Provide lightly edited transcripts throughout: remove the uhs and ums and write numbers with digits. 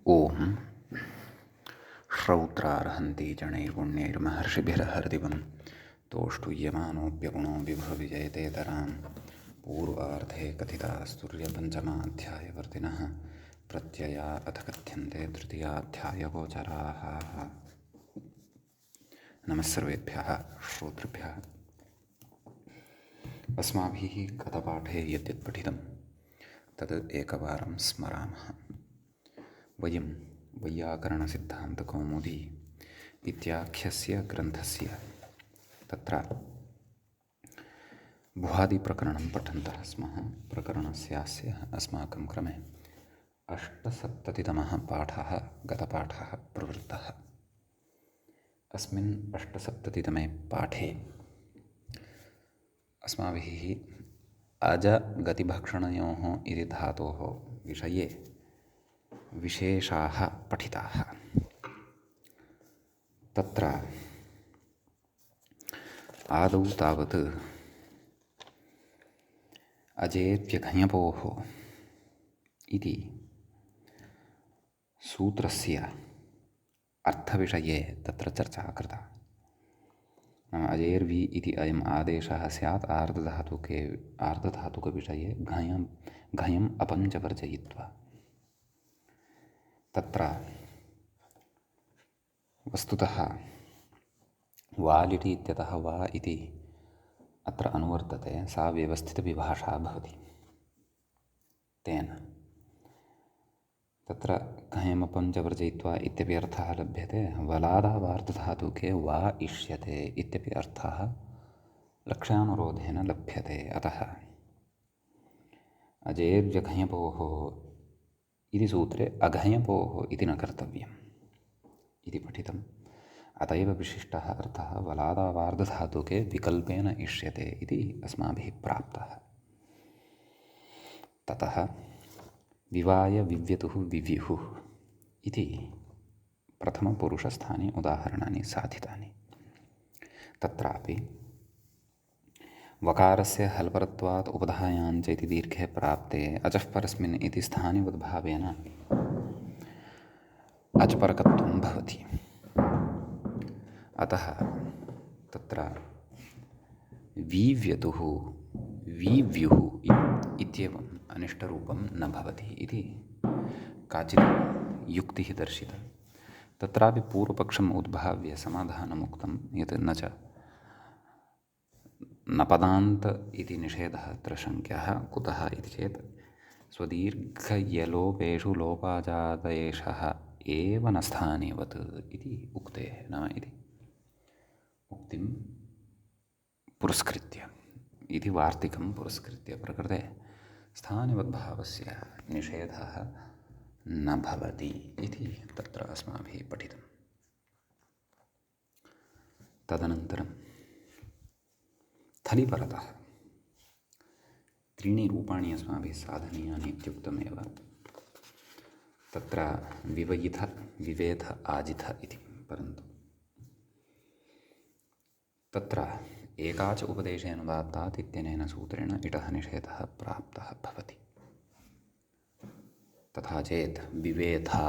ओम श्रौत्रार्हन्ति जनैर्पुण्यैर्महर्षिभिर्हरदिवं तोष्टुयमानोऽप्यगुणो विभुर्विजयतेतरां पूर्वार्धे कथितास्तुर्यपञ्चमाध्यायवर्तिनः प्रत्यया अथ कथ्यन्ते तृतीयाध्यायगोचराः। नमः सर्वेभ्यः श्रोतृभ्यः। अस्माभिः गतपाठे यद्यत् पठितं तद् एकवारं स्मरामः। वयं वैयाकरणसिद्धान्तकौमुदी इत्याख्यस्य ग्रन्थस्य तत्र भुवादिप्रकरणं पठन्तः स्मः। प्रकरणस्यास्य अस्माकं क्रमे 68तमः पाठः गतपाठः प्रवृत्तः। अस्मिन् 68तमे पाठे अस्माभिः अजगतिभक्षणयोः इति धातोः विषये विशेषाः पठिताः। तत्र आदौ तावत् अजेत्यघञपोः इति सूत्रस्य अर्थविषये तत्र चर्चा कृता। अजेर्वि इति अयम् आदेशः स्यात् आर्धधातुकविषये घञम् अपञ्च वर्जयित्वा। तत्र वस्तुतः वालिटि इत्यतः वा इति अत्र अनुवर्तते, सा व्यवस्थितविभाषा भवति। तेन तत्र घञमपञ्च वर्जयित्वा इत्यपि अर्थः लभ्यते। वलादावार्धधातुके वा इष्यते इत्यपि अर्थः लक्ष्यानुरोधेन लभ्यते। अतः अजेर्यघञपोः इति सूत्रे अघञपोः इति न कर्तव्यम् इति पठितम्। अत एव विशिष्टः अर्थः वलादावार्धधातुके विकल्पेन इष्यते इति अस्माभिः प्राप्तः। ततः विवाय विव्यतुः विव्युः इति प्रथमपुरुषस्थाने उदाहरणानि साधितानि। तत्रापि वकारस्य हल्परत्वात् उपधायाञ्च इति दीर्घे प्राप्ते अचः परस्मिन् इति स्थानिवद्भावेन अचपरकत्वं भवति। अतः तत्र विव्यतुः विव्युः इत्येवम् अनिष्टरूपं न भवति इति काचित् युक्तिः दर्शिता। तत्रापि पूर्वपक्षम् उद्भाव्य समाधानमुक्तं यत् न पदान्त इति निषेधः अत्र शङ्क्यः। कुतः इति चेत् स्वदीर्घयलोपेषु लोपाजादेशः एव न स्थानेवत् इति उक्तेः, नाम इति उक्तिं पुरस्कृत्य इति वार्तिकं पुरस्कृत्य प्रकृते स्थानिवद्भावस्य निषेधः न भवति इति तत्र अस्माभिः पठितम्। तदनन्तरं थलिपरतः त्रीणि रूपाणि अस्माभिः साधनीयानि इत्युक्तमेव। तत्र विवयिथ विवेध आजिथ इति, परन्तु तत्र एकाच उपदेशेऽनुदात्तात् इत्यनेन सूत्रेण इटः निषेधः प्राप्तः भवति। तथा चेत् विवेधा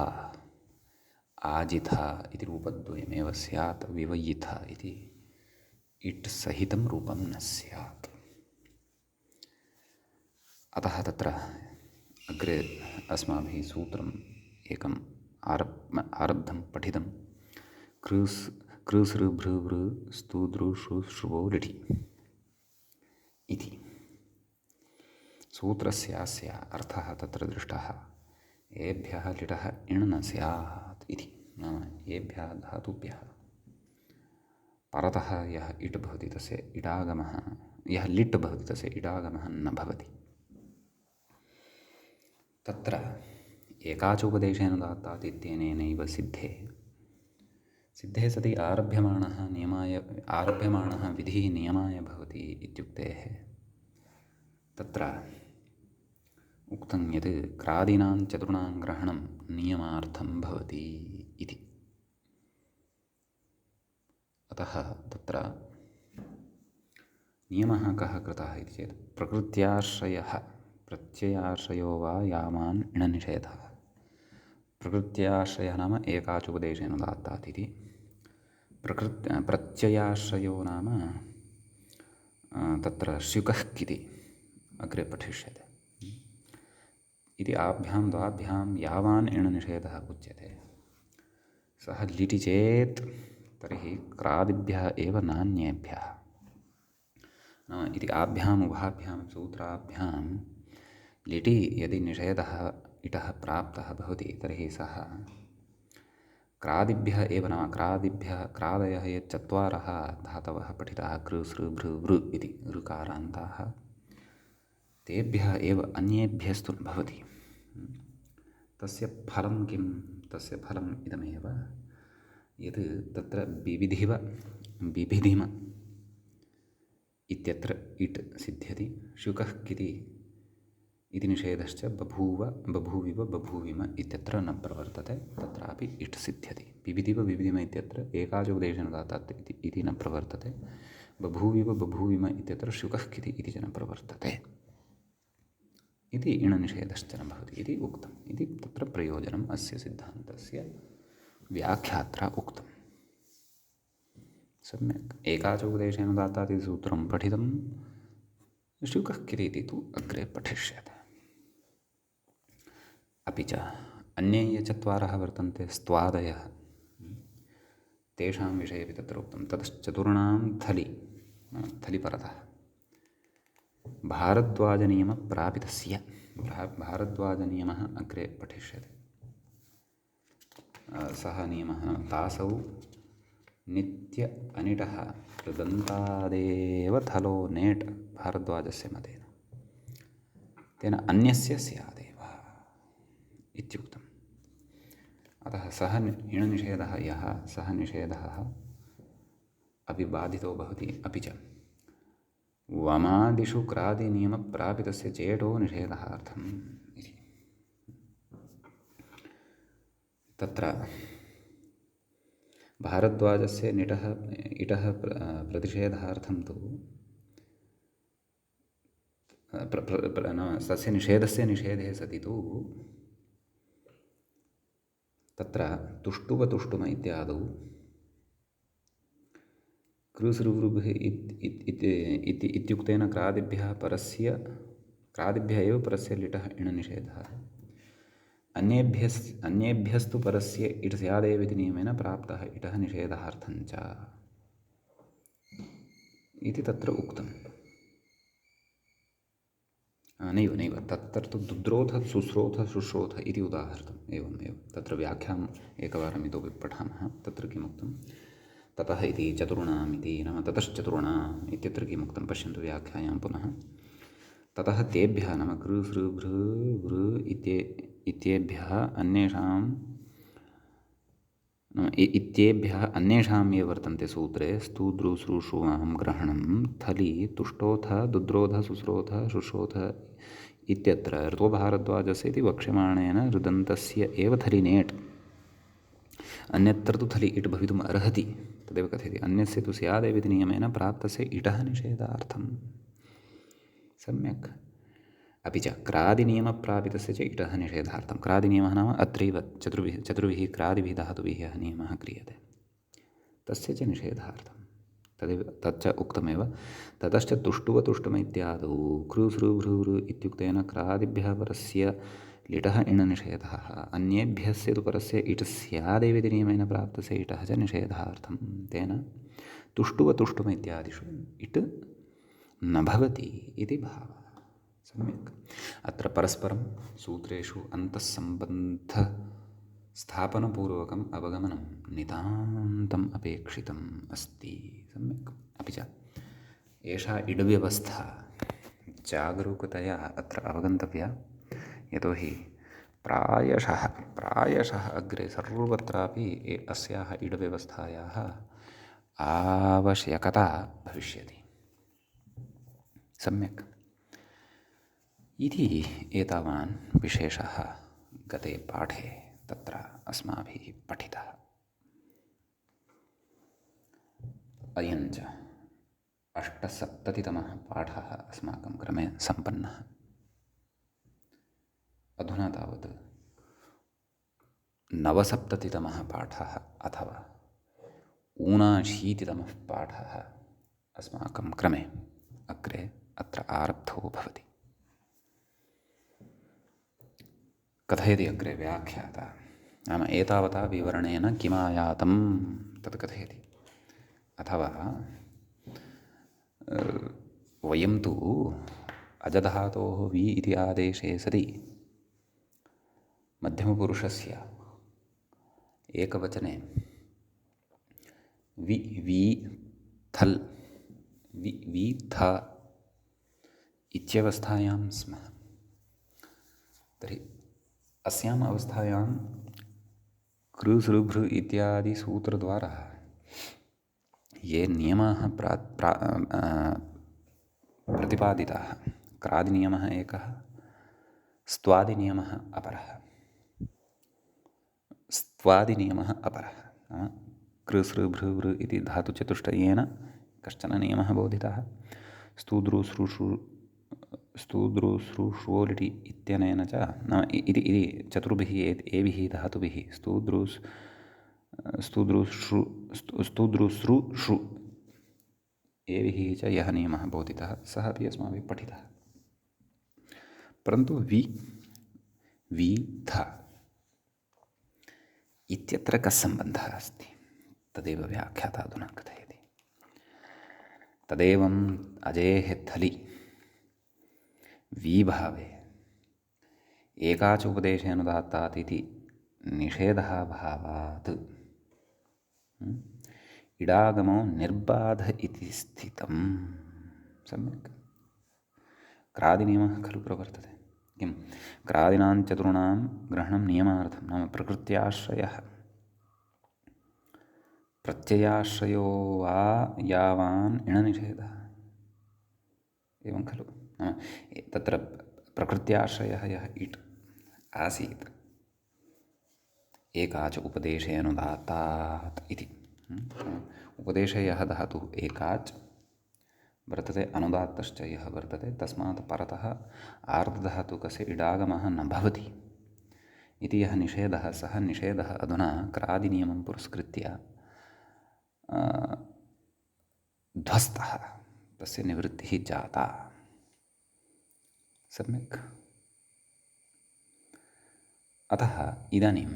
आजिथा इति रूपद्वयमेव स्यात्, विवयिथ इति इट् सहितं रूपं न स्यात्। अतः तत्र अग्रे अस्माभिः सूत्रम् एकम् आरब्धं पठितं। कृसृभृवृ स्तुदृशुश्रुवो लिटि इति सूत्रस्यास्य अर्थः तत्र दृष्टः। एभ्यः लिटः इण् न स्यात् इति, नाम एभ्यः धातुभ्यः परतः यः इट् भवति तस्य इडागमः, यः लिट् भवति तस्य इडागमः न भवति। तत्र एकाचोपदेशेऽनुदात्तात् इत्यनेनैव सिद्धे सति आरभ्यमाणः विधिः नियमाय भवति इत्युक्तेः तत्र उक्तं यत् क्रादीनां चतुर्णां ग्रहणं नियमार्थं भवति इति। अतः तत्र नियमः कः कृतः इति चेत् प्रकृत्याश्रयः प्रत्ययाश्रयो वा यावान् इणनिषेधः प्रकृत्याश्रयः नाम एकाचोपदेशेन उदात्तात् इति। प्रत्ययाश्रयो नाम तत्र स्युकः किति अग्रे पठिष्यते। इति आभ्यां द्वाभ्यां यावान् इणनिषेधः उच्यते सः लिटि चेत् तर्हि क्रादिभ्यः एव नान्येभ्यः नाम इति आभ्याम् उभाभ्यां सूत्राभ्यां लिटि यदि निषेधः इटः प्राप्तः भवति तर्हि सः क्रादिभ्यः एव नाम क्रादिभ्यः क्रादयः ये चत्वारः धातवः पठिताः कृ सृ भृ वृ इति ऋकारान्ताः तेभ्यः एव अन्येभ्यस्तु न भवति। तस्य फलं किं? तस्य फलम् इदमेव यत् तत्र बिभिधिम इत्यत्र इट् सिद्ध्यति शुकः किति इति निषेधश्च बभूव बभूविव बभूविम इत्यत्र न प्रवर्तते तत्रापि इट् सिद्ध्यति। बिभिधिम इत्यत्र एकाचोपदेशेन उदात्तात् इति न प्रवर्तते। बभूविव बभूविम इत्यत्र शुकः किति इति च न प्रवर्तते इति इणनिषेधश्च न भवति इति उक्तम्। इति तत्र प्रयोजनम् अस्य सिद्धान्तस्य व्याख्यात्रा उक्तम्। सम्यक् एकाचोपदेशेन उदात्तात् इति सूत्रं पठितं शुकः किति इति तु अग्रे पठिष्यते। अपि च अन्ये ये चत्वारः वर्तन्ते स्त्वादयः तेषां विषये अपि तत्र उक्तं ततश्चतुर्णां थलिपरतः भारद्वाजनियमप्रापितस्य भारद्वाजनियमः अग्रे पठिष्यते। सः नियमः तासौ नित्य अनिटः कृदन्तादेव थलो नेट् भारद्वाजस्य मतेन तेन अन्यस्य स्यादेव इत्युक्तम्। अतः सः इणनिषेधः यः सः निषेधः अपि बाधितो भवति। अपि च वमादिषु क्रादिनियमप्रापितस्य चेटो निषेधार्थम् इति। तत्र भारद्वाजस्य इटः प्रतिषेधार्थं तु तस्य निषेधस्य निषेधे सति तु तत्र तुष्टुम इत्यादौ कृसृवृभिः इत्युक्तेन क्रादिभ्यः एव परस्य लिटः इणनिषेधः अन्येभ्यस्तु परस्य इट् स्यादेव इति नियमेन प्राप्तः इटः निषेधार्थञ्च इति तत्र उक्तम्। नैव तत्र तु दुद्रोध सुस्रोध शुश्रोध इति उदाहृतम्। एवमेव तत्र व्याख्याम् एकवारम् इतोपि पठामः। तत्र किमुक्तं ततः इति चतुर्णाम् इति नाम ततश्चतुर्णाम् इत्यत्र किमुक्तं पश्यन्तु व्याख्यायां पुनः। ततः तेभ्यः नाम कृ सृ भृ वृ इत्येभ्यः अन्येषां ये वर्तन्ते सूत्रे स्तु द्रु सृ श्रुवां ग्रहणं थलि तुष्टोथ दुद्रोध सुस्रोध शुश्रोथ इत्यत्र ऋतोभारद्वाजस्य इति वक्ष्यमाणेन ऋदन्तस्य एव थलि नेट् अन्यत्र तु थलि इट् भवितुम् अर्हति तदेव कथयति। अन्यस्य तु स्यादेव इति नियमेन प्राप्तस्य इटः निषेधार्थम्। सम्यक्। अपि च क्रादिनियमप्रापितस्य च इटः निषेधार्थं। क्रादिनियमः नाम अत्रैव चतुर्भिः क्रादिभिः धातुभिः यः नियमः क्रियते तस्य च निषेधार्थं तदेव तच्च उक्तमेव। ततश्च तुष्टुम इत्यादौ कृ सृ भृ वृ इत्युक्तेन क्रादिभ्यः परस्य लिटः इणनिषेधः अन्येभ्यस्य तु परस्य इट् स्यादेव इति नियमेन प्राप्तस्य इटः च निषेधार्थं तेन तुष्टुम इत्यादिषु इट् न भवति इति भावः। सम्यक्। अत्र परस्परं सूत्रेषु अन्तःसम्बन्धस्थापनपूर्वकम् अवगमनं नितान्तम् अपेक्षितम् अस्ति। सम्यक्। अपि च एषा इडव्यवस्था जागरूकतया अत्र अवगन्तव्या। यतोहि प्रायशः अग्रे सर्वत्रापि अस्याः इडव्यवस्थायाः आवश्यकता भविष्यति। सम्यक्। इति एतावान् विशेषः गते पाठे तत्र अस्माभिः पठितः। अयञ्च 870तमः पाठः अस्माकं क्रमे सम्पन्नः। अधुना तावत् नवसप्ततितमः पाठः अथवा ऊनाशीतितमः पाठः अस्माकं क्रमे अग्रे अत्र आरब्धो भवति। कथयति अग्रे व्याख्याता, नाम एतावता विवरणेन किमायातं तत् कथयति। अथवा वयं तु अजधातोः वि इति आदेशे सति मध्यमपुरुषस्य एकवचने वि वी थल् वि थ इत्यवस्थायां स्मः। तर्हि अस्याम् अवस्थायां कृ सृ भृ इत्यादि सूत्रद्वारा ये नियमाः प्रतिपादिताः, क्रादिनियमः एकः, स्त्वादिनियमः अपरः। स्त्वादिनियमः अपरः नाम कृ सृ भृ वृ इति धातुचतुष्टयेन कश्चन नियमः बोधितः। स्तूद्रूश्रुष्वोलिटि इत्यनेन च नाम इति चतुर्भिः एभिः धातुभिः स्तूद्रूश्रु एभिः च यः नियमः बोधितः सः अपि अस्माभिः पठितः। परन्तु वि थ इत्यत्र कः सम्बन्धः अस्ति तदेव व्याख्याता अधुना कथयति। तदेवम् अजेः थलि वीभावे एकाच उपदेशेऽनुदात्तात् इति निषेधः भावात् इडागमो निर्बाध इति स्थितं। सम्यक् क्रादिनियमः खलु प्रवर्तते। किं क्रादिनां चतुर्णां ग्रहणं नियमार्थं नाम प्रकृत्याश्रयः प्रत्ययाश्रयो वा यावान् इणनिषेधः एवं खलु। नाम तत्र प्रकृत्याश्रयः यः इट् आसीत् एकाच उपदेशेऽनुदात्तात् इति उपदेशे यः धातुः एकाच् वर्तते, अनुदात्तश्च यः वर्तते, तस्मात् परतः आर्धधातुकस्य इडागमः न भवति इति यः निषेधः, सः निषेधः अधुना क्रादिनियमं पुरस्कृत्य ध्वस्तः, तस्य निवृत्तिः जाता। सम्यक्। अतः इदानीं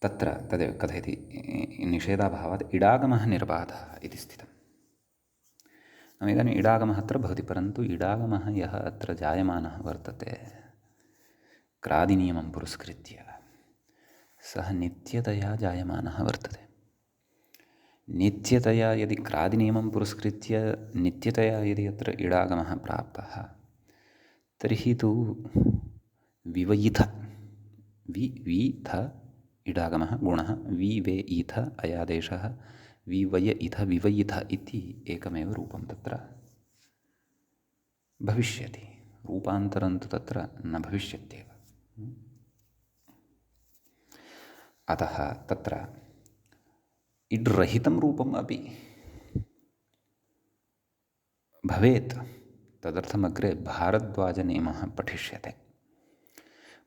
तत्र तदेव कथयति निषेधाभावात् इडागमः निर्बाधः इति स्थितम्। नाम इदानीम् इडागमः अत्र भवति, परन्तु इडागमः यः अत्र जायमानः वर्तते क्रादिनियमं पुरस्कृत्य सः नित्यतया जायमानः वर्तते। नित्यतया यदि क्रादिनियमं पुरस्कृत्य नित्यतया यदि अत्र इडागमः प्राप्तः तर्हि तु विवयिथ विथ इडागमः गुणः विवे इथ अयादेशः विवय इथ विवयिथ इति एकमेव रूपं तत्र भविष्यति। रूपान्तरं तु तत्र न भविष्यत्येव। अतः तत्र इड्रहितं रूपम् अपि भवेत्। तदर्थमग्रे भारद्वाजनियमः पठिष्यते।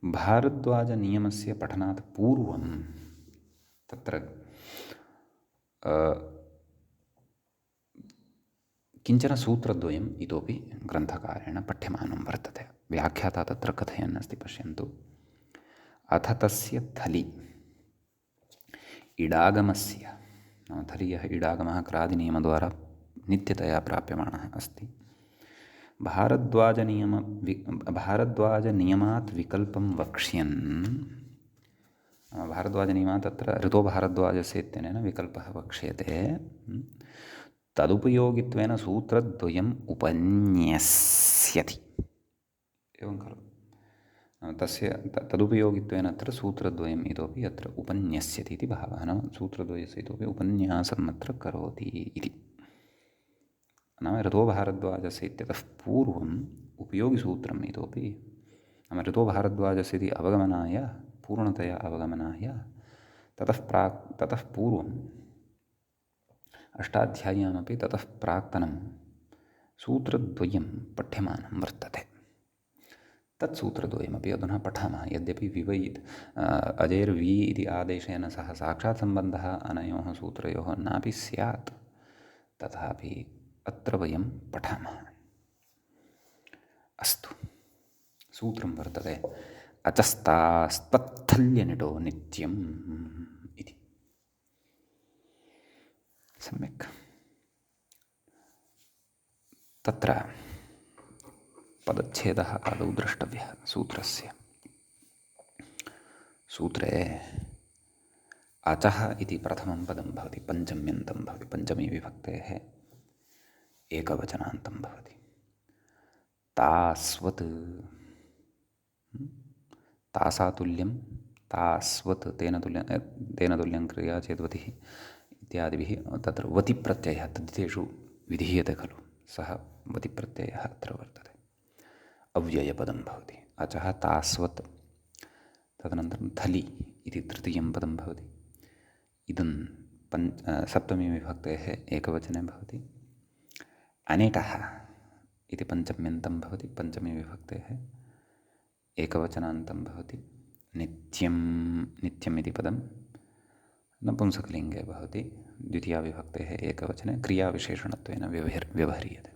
भारद्वाजनियमस्य पठनात् पूर्वं तत्र किञ्चन सूत्रद्वयम् इतोपि ग्रन्थकारेण पठ्यमानं वर्तते। व्याख्याता तत्र कथयन् अस्ति, पश्यन्तु। अथ तस्य थलि इडागमस्य नाम थलि यः इडागमः क्रादिनियमद्वारा नित्यतया प्राप्यमाणः अस्ति, भारद्वाजनियमात् विकल्पं वक्ष्यन्, भारद्वाजनियमात् तत्र ऋतो भारद्वाजस्य इत्यनेन विकल्पः वक्ष्यते, तदुपयोगित्वेन सूत्रद्वयम् उपन्यस्यति। एवं खलु। तस्य तदुपयोगित्वेन अत्र सूत्रद्वयम् इतोपि अत्र उपन्यस्यति इति भावः। नाम सूत्रद्वयस्य इतोपि उपन्यासम् अत्र करोति इति। नाम ऋतो भारद्वाजस्य इत्यतः पूर्वम् उपयोगिसूत्रम् इतोपि, नाम ऋतो भारद्वाजस्य इति अवगमनाय, पूर्णतया अवगमनाय ततः पूर्वम् अष्टाध्याय्यामपि ततः प्राक्तनं सूत्रद्वयं पठ्यमानं वर्तते। तत्सूत्रद्वयमपि अधुना पठामः। यद्यपि विवैत् अजेर्वि इति आदेशेन सह साक्षात् सम्बन्धः अनयोः सूत्रयोः नापि स्यात्, तथापि अत्र वयं पठामः। अस्तु, सूत्रं वर्तते अचस्तास्त्वत्थल्यनिटो नित्यम् इति। सम्यक्। तत्र पदच्छेदः आदौ द्रष्टव्यः सूत्रस्य। सूत्रे अचः इति प्रथमं पदं भवति, पञ्चम्यन्तं भवति, पञ्चमी विभक्तेः एकवचनान्तं भवति। तास्वत्, तासातुल्यं, तास्वत्, तेन तुल्यं क्रिया चेद्वतिः इत्यादिभिः तत्र वतिप्रत्ययः तद्धितेषु विधीयते खलु, सः वतिप्रत्ययः अत्र वर्तते। अव्ययपदं भवति। अचः तास्वत्, तदनन्तरं थलि इति तृतीयं पदं भवति। इदं सप्तमी विभक्तेः एकवचने भवति। अनिटः इति पञ्चम्यन्तं भवति, पञ्चमी विभक्तेः एकवचनान्तं भवति। नित्यम् इति पदं नपुंसकलिङ्गे भवति, द्वितीया विभक्तेः एकवचने क्रियाविशेषणत्वेन व्यवह्रियते।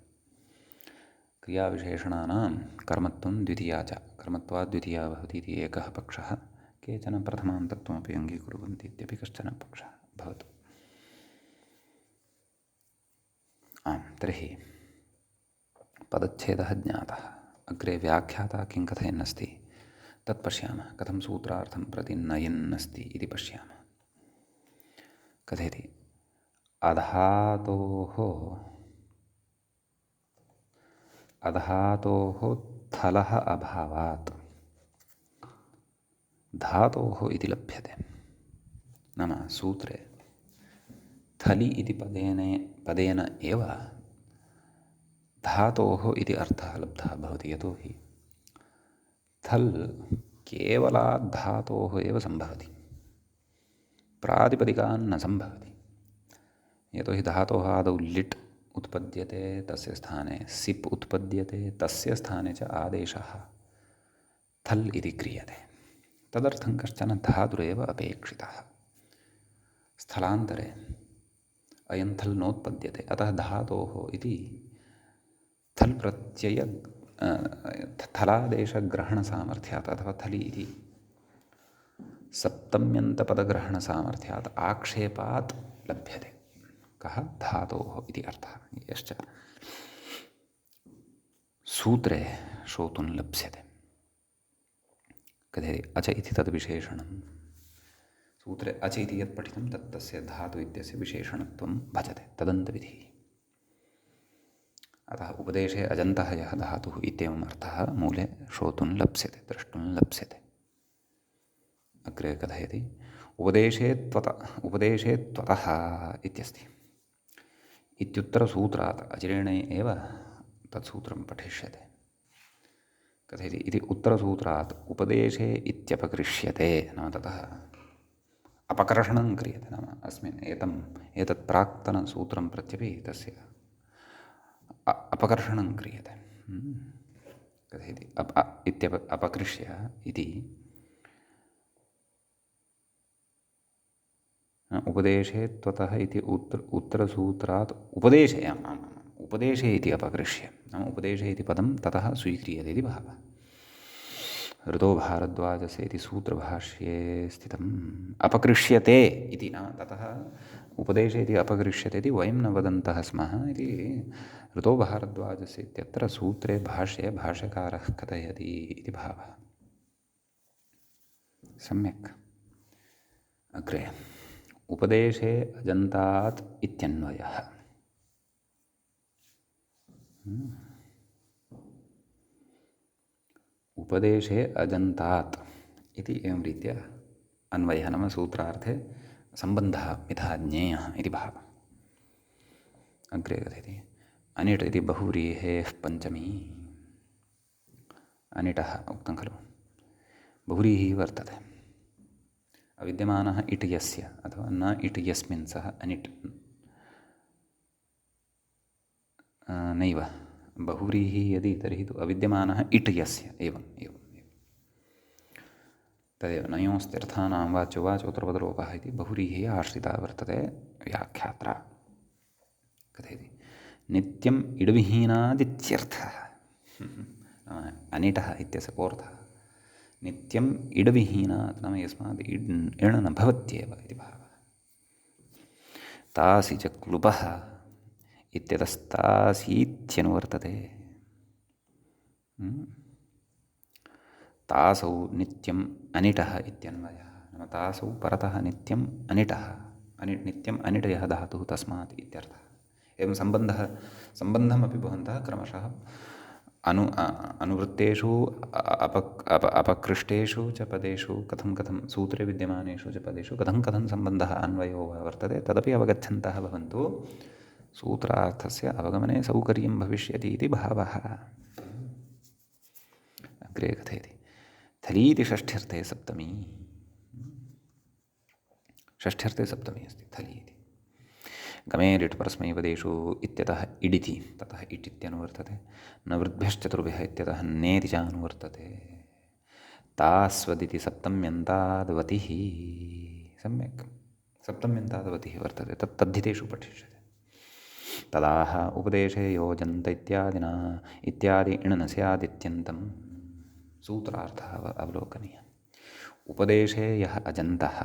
क्रियाविशेषणानां कर्मत्वं द्वितीया च, कर्मत्वात् द्वितीया भवति इति एकः पक्षः। केचन प्रथमान्तत्वमपि अङ्गीकुर्वन्ति इत्यपि कश्चन पक्षः भवतु। तर्हि पदच्छेदः ज्ञातः। अग्रे व्याख्याता किं कथयन्नस्ति तत् पश्यामः। कथं सूत्रार्थं प्रति नयन्नस्ति इति पश्यामः। कथयति अधातोः थलः अभावात् धातोः इति लभ्यते। नाम सूत्रे थलि इति पदेन एव धातोः इति अर्थः लब्धः भवति। यतोहि थल् केवलात् धातोः एव सम्भवति, प्रातिपदिकान् न सम्भवति। यतोहि धातोः आदौ लिट् उत्पद्यते, तस्य स्थाने सिप् उत्पद्यते, तस्य स्थाने च आदेशः थल् इति क्रियते। तदर्थं कश्चन धातुरेव अपेक्षितः। स्थलान्तरे अयं थल् नोत्पद्यते, अतः धातोः इति थल् प्रत्यय थलादेशग्रहणसामर्थ्यात् अथवा थलि इति सप्तम्यन्तपदग्रहणसामर्थ्यात् आक्षेपात् लभ्यते। कः? धातोः इति अर्थः, यश्च सूत्रे श्रोतुं लप्स्यते। कथयति अच इति तद्विशेषणं। सूत्रे अच इति यत् पठितं तत् तस्य धातु इत्यस्य विशेषणत्वं भजते, तदन्तविधिः। अतः उपदेशे अजन्तः यः धातुः इत्येवम् अर्थः मूले श्रोतुं लप्स्यते, द्रष्टुं लप्स्यते। अग्रे कथयति उपदेशे त्वतः इत्यस्ति। इत्युत्तरसूत्रात् अचिरेणे एव तत्सूत्रं पठिष्यते। कथयति इति उत्तरसूत्रात् उपदेशे इत्यपकृष्यते, नाम ततः अपकर्षणं क्रियते। नाम अस्मिन् एतत् प्राक्तनसूत्रं प्रत्यपि तस्य अपकर्षणं क्रियते। कथयति अपकृष्य इति उपदेशे त्वतः इति उत्तरसूत्रात् उपदेशे इति अपकृष्य, नाम उपदेशे इति पदं ततः स्वीक्रियते इति भावः। ऋतो भारद्वाजस्य इति सूत्रभाष्ये स्थितम् अपकृष्यते इति, नाम ततः उपदेशे इति अपकृष्यते इति वयं न वदन्तः स्मः इति ऋतो भारद्वाजस्य इत्यत्र सूत्रे भाष्ये भाष्यकारः कथयति इति भावः। सम्यक्। अग्रे उपदेशे अजन्तात् इत्यन्वयः। उपदेशे अजन्तात् इति एवं रीत्या अन्वयः, नाम सूत्रार्थे सम्बन्धः यथा ज्ञेयः इति भावः। अग्रे कथयति अनिट् इति बहुव्रीहेः पञ्चमी। अनिटः उक्तं खलु, बहुव्रीहिः वर्तते। अविद्यमानः इट् यस्य अथवा न इट् यस्मिन् सः अनिट् नैव बहुव्रीहिः यदि तर्हि तु अविद्यमानः इट् यस्य एवम् एवम् तदेव नयोस्त्यर्थानां वाच्यो वाचोत्तरपदलोपः इति बहुव्रीहिः आश्रिता वर्तते व्याख्यात्रा कथयति नित्यम् इडविहीनादित्यर्थः अनिटः इत्यस्य कोऽर्थः नित्यम् इडविहीनात् नाम यस्मात् इण् न भवत्येव इति भावः तासि च क्लुपः इत्यतस्तासीत्यनुवर्तते तासौ नित्यम् अनिटः इत्यन्वयः नाम तासौ परतः नित्यम् अनिटः नित्यम् अनिट यः धातुः तस्मात् इत्यर्थः एवं सम्बन्धमपि भवन्तः क्रमशः अनुवृत्तेषु अपकृष्टेषु च पदेषु कथं सूत्रे विद्यमानेषु च पदेषु कथं सम्बन्धः अन्वयो वा वर्तते तदपि अवगच्छन्तः भवन्तु सूत्रार्थस्य अवगमने सौकर्यं भविष्यति इति भावः अग्रे कथयति थलीति षष्ठ्यर्थे सप्तमी षष्ठ्यर्थे सप्तमी अस्ति थली इति गमे लिट् परस्मैपदेषु इत्यतः इडिति ततः इट् इत्यनुवर्तते न वृद्भ्यश्चतुर्भ्यः इत्यतः नेति च अनुवर्तते तास्वदिति सप्तम्यन्ताद्वतिः सम्यक् सप्तम्यन्ताद्वतिः वर्तते तद्धितेषु पठिष्यते तदाह उपदेशे योजन्त इत्यादिना इत्यादि इण् न स्यादित्यन्तं सूत्रार्थः अवलोकनीयः उपदेशे यः अजन्तः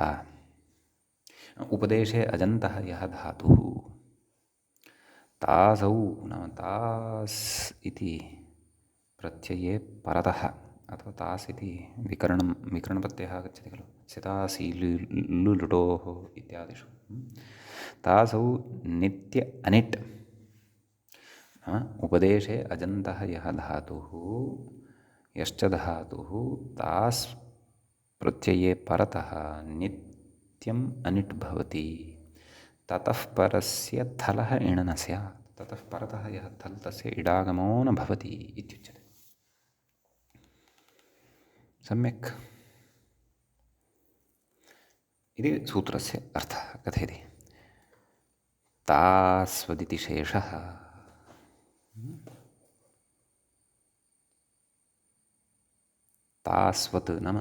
उपदेशे अजन्तः यः धातुः तासौ नाम तास् इति प्रत्यये परतः अथवा तास् इति विकरणप्रत्ययः आगच्छति खलु सितासि लुलुटोः इत्यादिषु तासौ नित्य अनिट् नाम उपदेशे अजन्तः यः धातुः यश्च धातुः तास् प्रत्यये परतः नित्यम् अनिट् भवति ततः परस्य थलः इण् न स्यात् ततः परतः यः थल् तस्य इडागमो न भवति इत्युच्यते सम्यक् इति सूत्रस्य अर्थः कथयति तास्वदिति शेषः तास्वत् नाम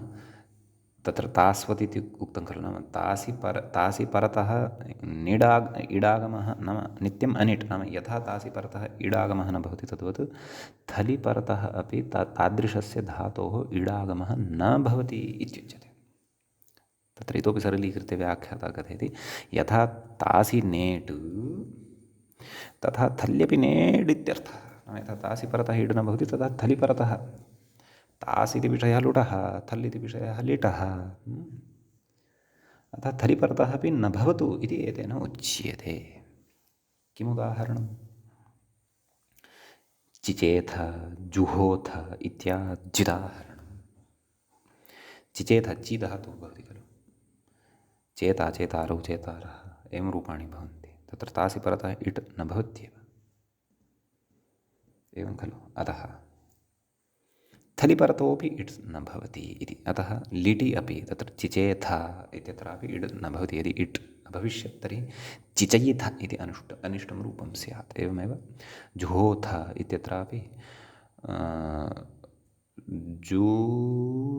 तत्र तास्वत् इति उक्तं खलु नाम तासि परतः इडागमः नाम नित्यम् अनिट् नाम यथा तासि परतः इडागमः न भवति तद्वत् थलि परतः अपि तादृशस्य धातोः इडागमः न भवति इत्युच्यते तत्र इतोपि सरलीकृत्य व्याख्याता कथयति यथा तासि नेट् तथा थल्यपि नेड् इत्यर्थः नाम यथा तासि परतः इड् न भवति तथा थलि परतः तास् इति विषयः लुटः थल् इति विषयः लिटः अतः थलि परतः अपि न भवतु इति एतेन उच्यते किमुदाहरणं चिचेथ जुहोथ इत्याद्युदाहरणं चिचेथ ची धातुः भवति खलु चेता चेतारौ चेतारः एवं रूपाणि भवन्ति तत्र तासि परतः इट् न भवत्येव एवं खलु अतः थलि परतोऽपि इट् न भवति इति अतः लिटि अपि तत्र चिचेथ इत्यत्रापि इड् न भवति यदि इट् अभविष्यत् तर्हि चिचयिथ इति अनिष्टं रूपं स्यात् एवमेव जुहोथ इत्यत्रापि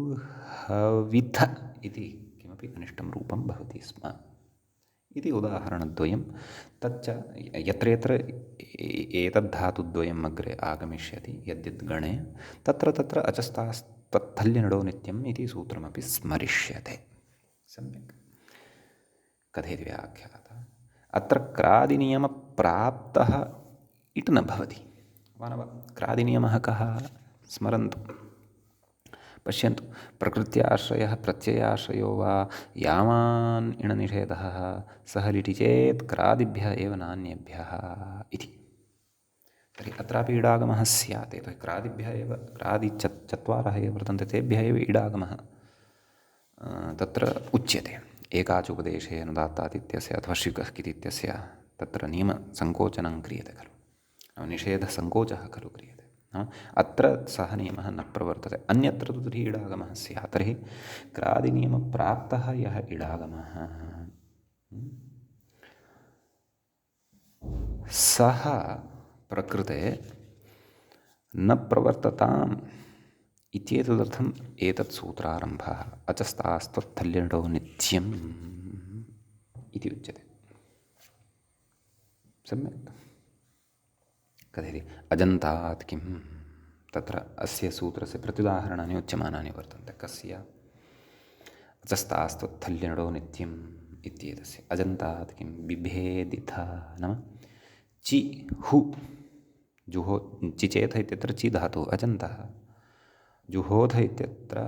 जुहविथ इति किमपि अनिष्टं रूपं भवति स्म इति उदाहरणद्वयं तच्च यत्र यत्र एतद्धातुद्वयम् अग्रे आगमिष्यति यद्यद् गणे तत्र तत्र अचस्तास्तत्थल्यनडो नित्यम् इति सूत्रमपि स्मरिष्यते सम्यक् कथयति व्याख्याता अत्र क्रादिनियमप्राप्तः इट् न भवति मानव क्रादिनियमः कः स्मरन्तु पश्यन्तु प्रकृत्याश्रयः प्रत्ययाश्रयो वा यावान् इणनिषेधः सः लिटि चेत् क्रादिभ्यः एव नान्येभ्यः इति तर्हि अत्रापि इडागमः स्यात् यतोहि क्रादिभ्यः एव चत्वारः एव वर्तन्ते तेभ्यः एव इडागमः तत्र उच्यते एकाचोपदेशे अनुदात्तात् इत्यस्य अथवा शिकः इत्यस्य तत्र नियमसङ्कोचनं क्रियते खलु निषेधसङ्कोचः खलु क्रियते अत्र सः नियमः न प्रवर्तते अन्यत्र तु तर्हि इडागमः स्यात् तर्हि क्रादिनियमप्राप्तः यः इडागमः सः प्रकृते न प्रवर्तताम् इत्येतदर्थम् एतत् सूत्रारम्भः अचस्तास्त्वत्थल्यणो नित्यम् इति उच्यते। सम्यक् कथयति अजन्तात् किं तत्र अस्य सूत्रस्य प्रत्युदाहरणानि उच्यमानानि वर्तन्ते। कस्य अचस्तास्त्वत्थल्यणो नित्यम् इत्येतस्य अजन्तात् किं बिभेदिथ नाम चि हु जुहो चिचेथ इत्यत्र चि धातुः अजन्तः, जुहोध इत्यत्र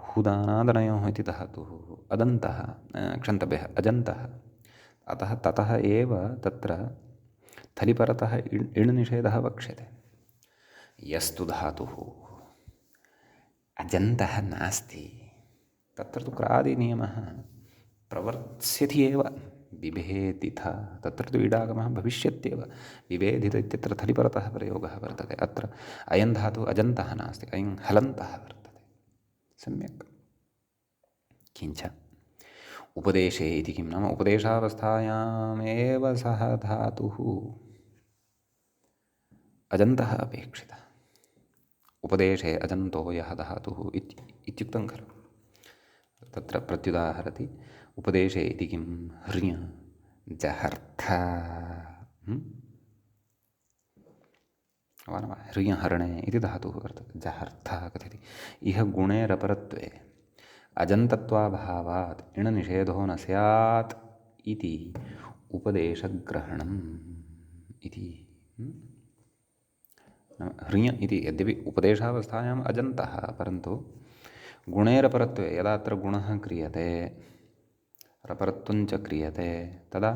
हुदानादनयोः इति धातुः अदन्तः, क्षन्तव्यः अजन्तः। अतः ततः एव तत्र थलिपरतः इण् निषेधः वक्ष्यते। यस्तु धातुः अजन्तः नास्ति तत्र तु क्रादिनियमः प्रवर्त्स्यति एव। बिभेदिथ तत्र तु इडागमः भविष्यत्येव। बिभेदित इत्यत्र थलिपरतः प्रयोगः वर्तते। अत्र अयं धातुः अजन्तः नास्ति, अयं हलन्तः वर्तते। सम्यक्। किञ्च उपदेशे इति किं नाम उपदेशावस्थायामेव सः धातुः अजन्तः अपेक्षितः। उपदेशे अजन्तो यः धातुः इत्युक्तं खलु। तत्र प्रत्युदाहरति उपदेशे इति किं ह्र्य जहर्थ ह्र्यहरणे इति धातुः वर्तते। जहर्थः कथयति इह गुणे रपरत्वे अजन्तत्वाभावात् इणनिषेधो न स्यात् इति उपदेशग्रहणम् इति। ह्र्य इति यद्यपि उपदेशावस्थायाम् अजन्तः, परन्तु गुणे रपरत्वे यदा अत्र गुणः क्रियते रपरत्वञ्च क्रियते तदा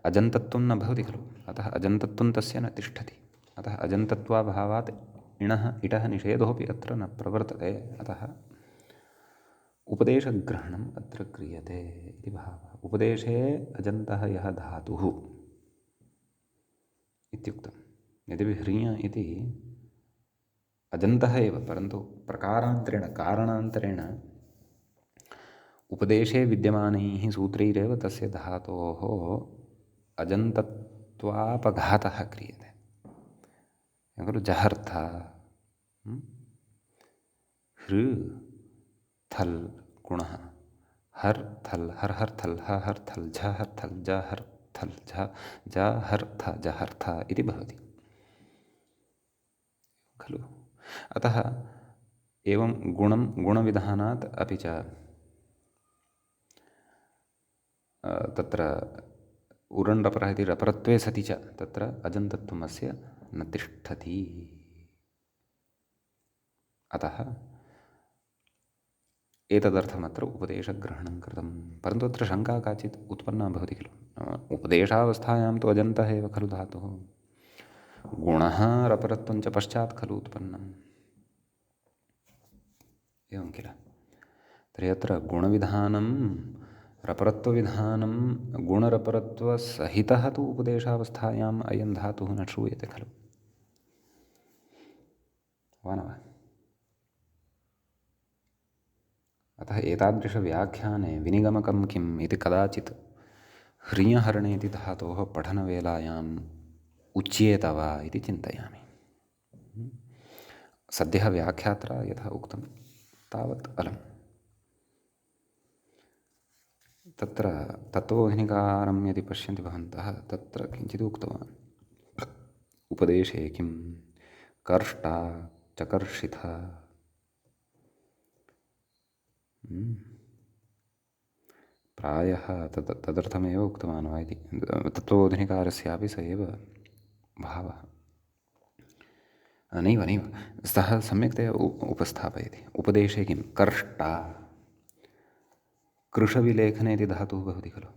अजन्तत्वं न भवति खलु। अतः अजन्तत्वं तस्य न तिष्ठति। अतः अजन्तत्वाभावात् इटः निषेधोऽपि अत्र न प्रवर्तते। अतः उपदेशग्रहणम् अत्र क्रियते इति भावः। उपदेशे अजन्तः यः धातुः इत्युक्तं। यद्यपि ह्र्य इति अजन्तः एव, परन्तु प्रकारान्तरेण कारणान्तरेण उपदेशे विद्यमानैः सूत्रैरेव तस्य धातोः अजन्तत्वापघातः क्रियते। खलु जहर्थ हृ थल् गुणः हर् थल् हर् हर् थल् ह हर् थल् झ हर् थल् ज हर् थल् झ ज हर्थ जहर्थ इति भवति खलु। अतः एवं गुणविधानात् अपि च तत्र उरण्डपरः इति रपरत्वे सति च तत्र अजन्तत्वमस्य न तिष्ठति। अतः एतदर्थमत्र उपदेशग्रहणं कृतं। परन्तु अत्र शङ्का काचित् उत्पन्ना भवति खलु। उपदेशावस्थायां तु अजन्तः एव खलु धातुः, गुणः रपरत्वञ्च पश्चात् खलु उत्पन्नम्। एवं किल। तर्हि अत्र गुणविधानं रपरत्वविधानं गुणरपरत्वसहितः तु उपदेशावस्थायाम् अयं धातुः न श्रूयते खलु। वा न वा? अतः एतादृशव्याख्याने विनिगमकं किम् इति कदाचित् ह्र्यहरणे इति धातोः पठनवेलायाम् उच्येत वा इति चिन्तयामि। सद्यः व्याख्यात्रा यथा उक्तं तावत् अलम्। तत्र तत्त्वबोधिनिकारं यदि पश्यन्ति भवन्तः तत्र किञ्चित् उक्तवान्। उपदेशे किं कर्ष्टा चकर्षिथ प्रायः तदर्थमेव उक्तवान् वा इति। तत्त्वबोधिनिकारस्यापि स एव भावः। नैव सः सम्यक्तया उपस्थापयति। उपदेशे किं कर्ष्टा कृशविलेखने इति धातुः भवति खलु।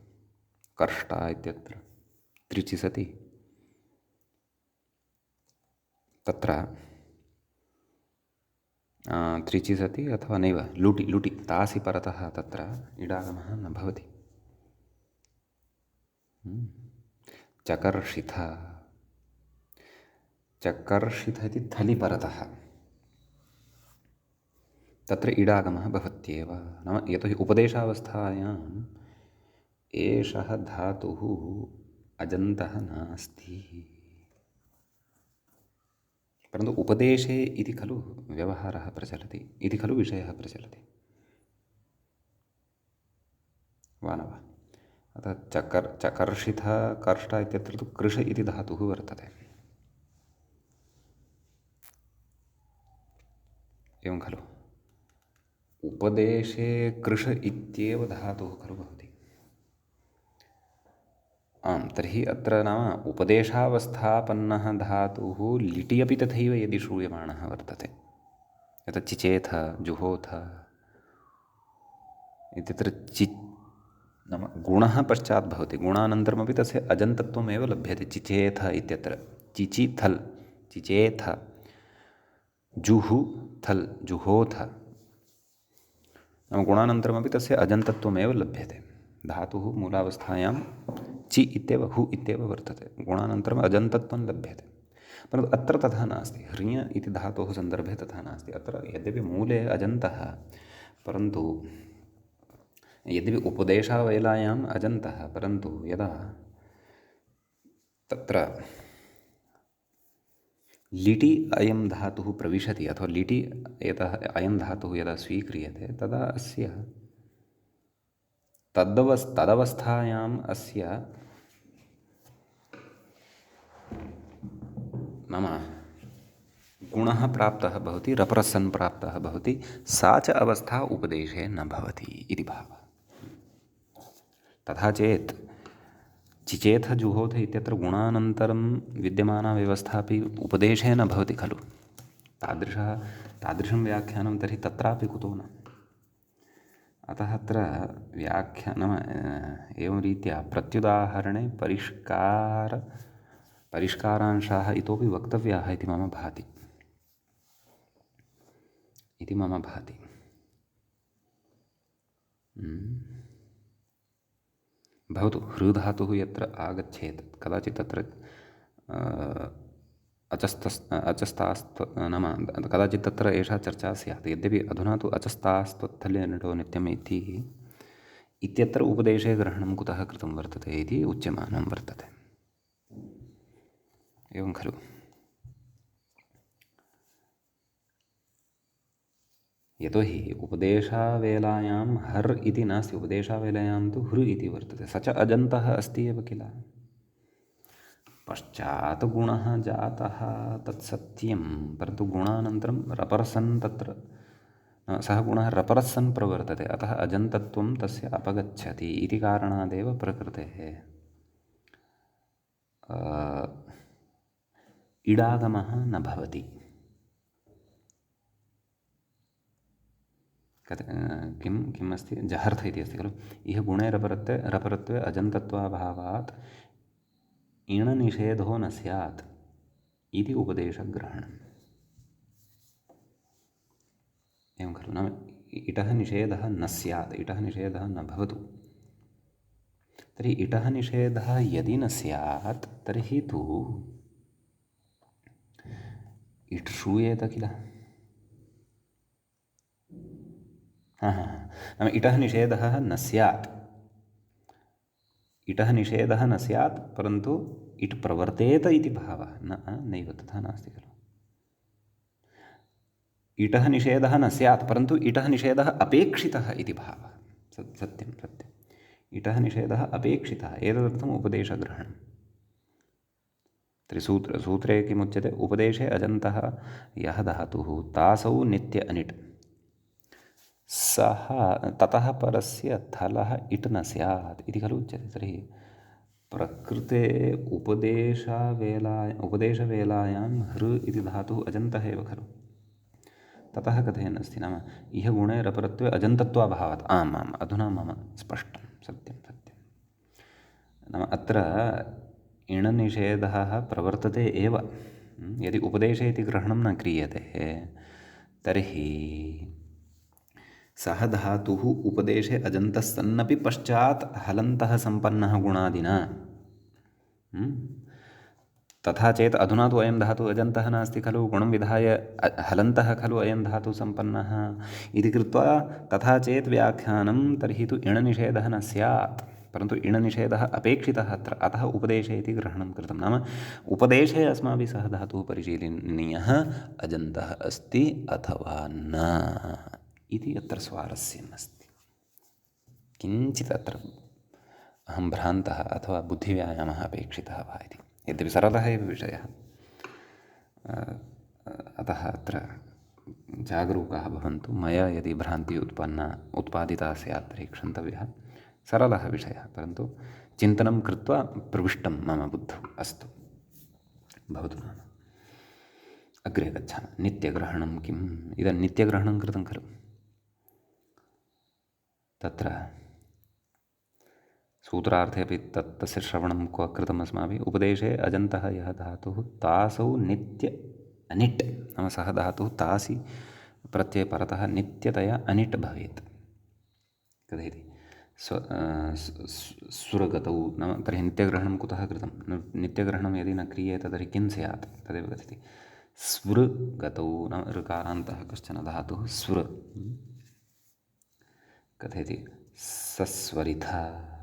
कर्ष्टा इत्यत्र त्रिचि सति तत्र त्रिचि सति अथवा नैव लुटि तासि परतः तत्र इडागमः न भवति। चकर्षिथ इति थलि परतः तत्र इडागमः भवत्येव। नाम यतोहि उपदेशावस्थायाम् एषः धातुः अजन्तः नास्ति। परन्तु उपदेशे इति खलु व्यवहारः प्रचलति, इति खलु विषयः प्रचलति, वा न वा? अतः चकर्षिथ कर्ष इत्यत्र तु कृष इति धातुः वर्तते, एवं खलु? उपदेशे कृष इत्येव धातुः खलु भवति। आम्, तर्हि अत्र नाम उपदेशावस्थापन्नः धातुः लिटि अपि तथैव यदि श्रूयमाणः वर्तते, यत् चिचेथ जुहोथ इत्यत्र नाम गुणः पश्चात् भवति, गुणानन्तरमपि तस्य अजन्तत्वमेव लभ्यते। चिचेथ इत्यत्र चिचिथल्, चिचेथ जुहु थल् जुहोथ, नाम गुणानन्तरमपि तस्य अजन्तत्वमेव लभ्यते। धातुः मूलावस्थायां चि इत्येव हु इत्येव वर्तते, गुणानन्तरम् अजन्तत्वं लभ्यते। परन्तु अत्र तथा नास्ति, ह्रिय इति धातोः सन्दर्भे तथा नास्ति। अत्र यद्यपि मूले अजन्तः, परन्तु यद्यपि उपदेशावेलायाम् अजन्तः, परन्तु यदा तत्र लिटि अयं धातुः प्रविशति अथवा लिटि एतः अयं धातुः यदा स्वीक्रियते तदा अस्य तदवस्थायाम् अस्य नाम गुणः प्राप्तः भवति, रपरसन् प्राप्तः भवति, सा च अवस्था उपदेशे न भवति इति भावः। तथा चेत् चिचेथ जुहोथ इत्यत्र गुणानन्तरं विद्यमाना व्यवस्था अपि उपदेशे न भवति खलु। तादृशं व्याख्यानं तर्हि तत्रापि कुतो न? अतः अत्र नाम एवं रीत्या प्रत्युदाहरणे परिष्कारांशाः इतोपि वक्तव्याः इति मम भाति। भवतु, हृधातुः यत्र आगच्छेत् कदाचित् तत्र नाम कदाचित् तत्र एषा चर्चा स्यात्। यद्यपि अधुना तु अचस्तास्त्वत्थल्यनिटो नित्यम् इत्यत्र उपदेशे ग्रहणं कुतः कृतं वर्तते इति उच्यमानं वर्तते, एवं खलु? यतोहि उपदेशावेलायां हर् इति नास्ति, उपदेशावेलायां तु हृ इति वर्तते, स च अजन्तः अस्ति एव किल। पश्चात् गुणः जातः तत्सत्यं, परन्तु गुणानन्तरं रपरसन् तत्र सः गुणः रपरसन् प्रवर्तते, अतः अजन्तत्वं तस्य अपगच्छति इति कारणादेव प्रकृतेः इडागमः न भवति। किम् अस्ति? जहर्थ इति अस्ति खलु। इह गुणे रपरत्वे अजन्तत्वाभावात् इणनिषेधो न स्यात् इति उपदेशग्रहणम्, एवं खलु? नाम इटः निषेधः न स्यात्, इटः निषेधः न भवतु। तर्हि इटः निषेधः यदि न स्यात् तर्हि तु इट् श्रूयेत किल। नाम इटः निषेधः न स्यात्, इटः निषेधः न स्यात्, परन्तु इट् प्रवर्तेत इति भावः नैव, तथा नास्ति खलु। इटः निषेधः न स्यात्, परन्तु इटः निषेधः अपेक्षितः इति भावः। सत्यं, इटः निषेधः अपेक्षितः, एतदर्थम् उपदेशग्रहणं। तर्हि सूत्रे किमुच्यते? उपदेशे अजन्तः यः धातुः तासौ नित्य अनिट्, सः ततः परस्य थलः इट् न स्यात् इति खलु उच्यते। तर्हि प्रकृते उपदेशवेलायां हृ इति धातुः अजन्तः एव खलु। ततः कथयन् अस्ति, नाम इह गुणे रपरत्वे अजन्तत्वाभावात्। आम्, अधुना मम स्पष्टं, सत्यं। नाम अत्र इणनिषेधः प्रवर्तते एव, यदि उपदेशे इति ग्रहणं न क्रियते तर्हि सः धातुः उपदेशे अजन्तः सन्नपि पश्चात् हलन्तः सम्पन्नः गुणादिना। तथा चेत् अधुना तु अयं धातुः अजन्तः नास्ति खलु, गुणं विधाय हलन्तः खलु अयं धातुः सम्पन्नः इति कृत्वा तथा चेत् व्याख्यानं तर्हि तु इणनिषेधः न स्यात्, परन्तु इणनिषेधः अपेक्षितः अत्र, अतः उपदेशे इति ग्रहणं कृतं। नाम उपदेशे अस्माभिः सः धातुः परिशीलनीयः अजन्तः अस्ति अथवा न इति अत्र स्वारस्यम् अस्ति। किञ्चित् अत्र अहं भ्रान्तः अथवा बुद्धिव्यायामः अपेक्षितः वा इति, यद्यपि सरलः एव विषयः, अतः अत्र जागरूकाः भवन्तु। मया यदि भ्रान्तिः उत्पादिता स्यात् तर्हि क्षन्तव्यः। सरलः विषयः, परन्तु चिन्तनं कृत्वा प्रविष्टं मम बुद्धौ। अस्तु, भवतु। नाम अग्रे गच्छामः। नित्यग्रहणं किम्? इदं नित्यग्रहणं कृतं खलु, तत्र सूत्रार्थे अपि तस्य श्रवणं क्व कृतम् अस्माभिः। उपदेशे अजन्तः यः धातुः तासौ नित्य अनिट्, नाम सः धातुः तासि प्रत्यये परतः नित्यतया अनिट् भवेत्। कथयति सुरगतौ, नाम तर्हि नित्यग्रहणं कुतः कृतं? नित्यग्रहणं यदि न क्रियेत तर्हि किं स्यात्? तदेव कथयति। स्वृगतौ, नाम ऋकारान्तः कश्चन धातुः स्वृ, कथयति सस्वरिथा,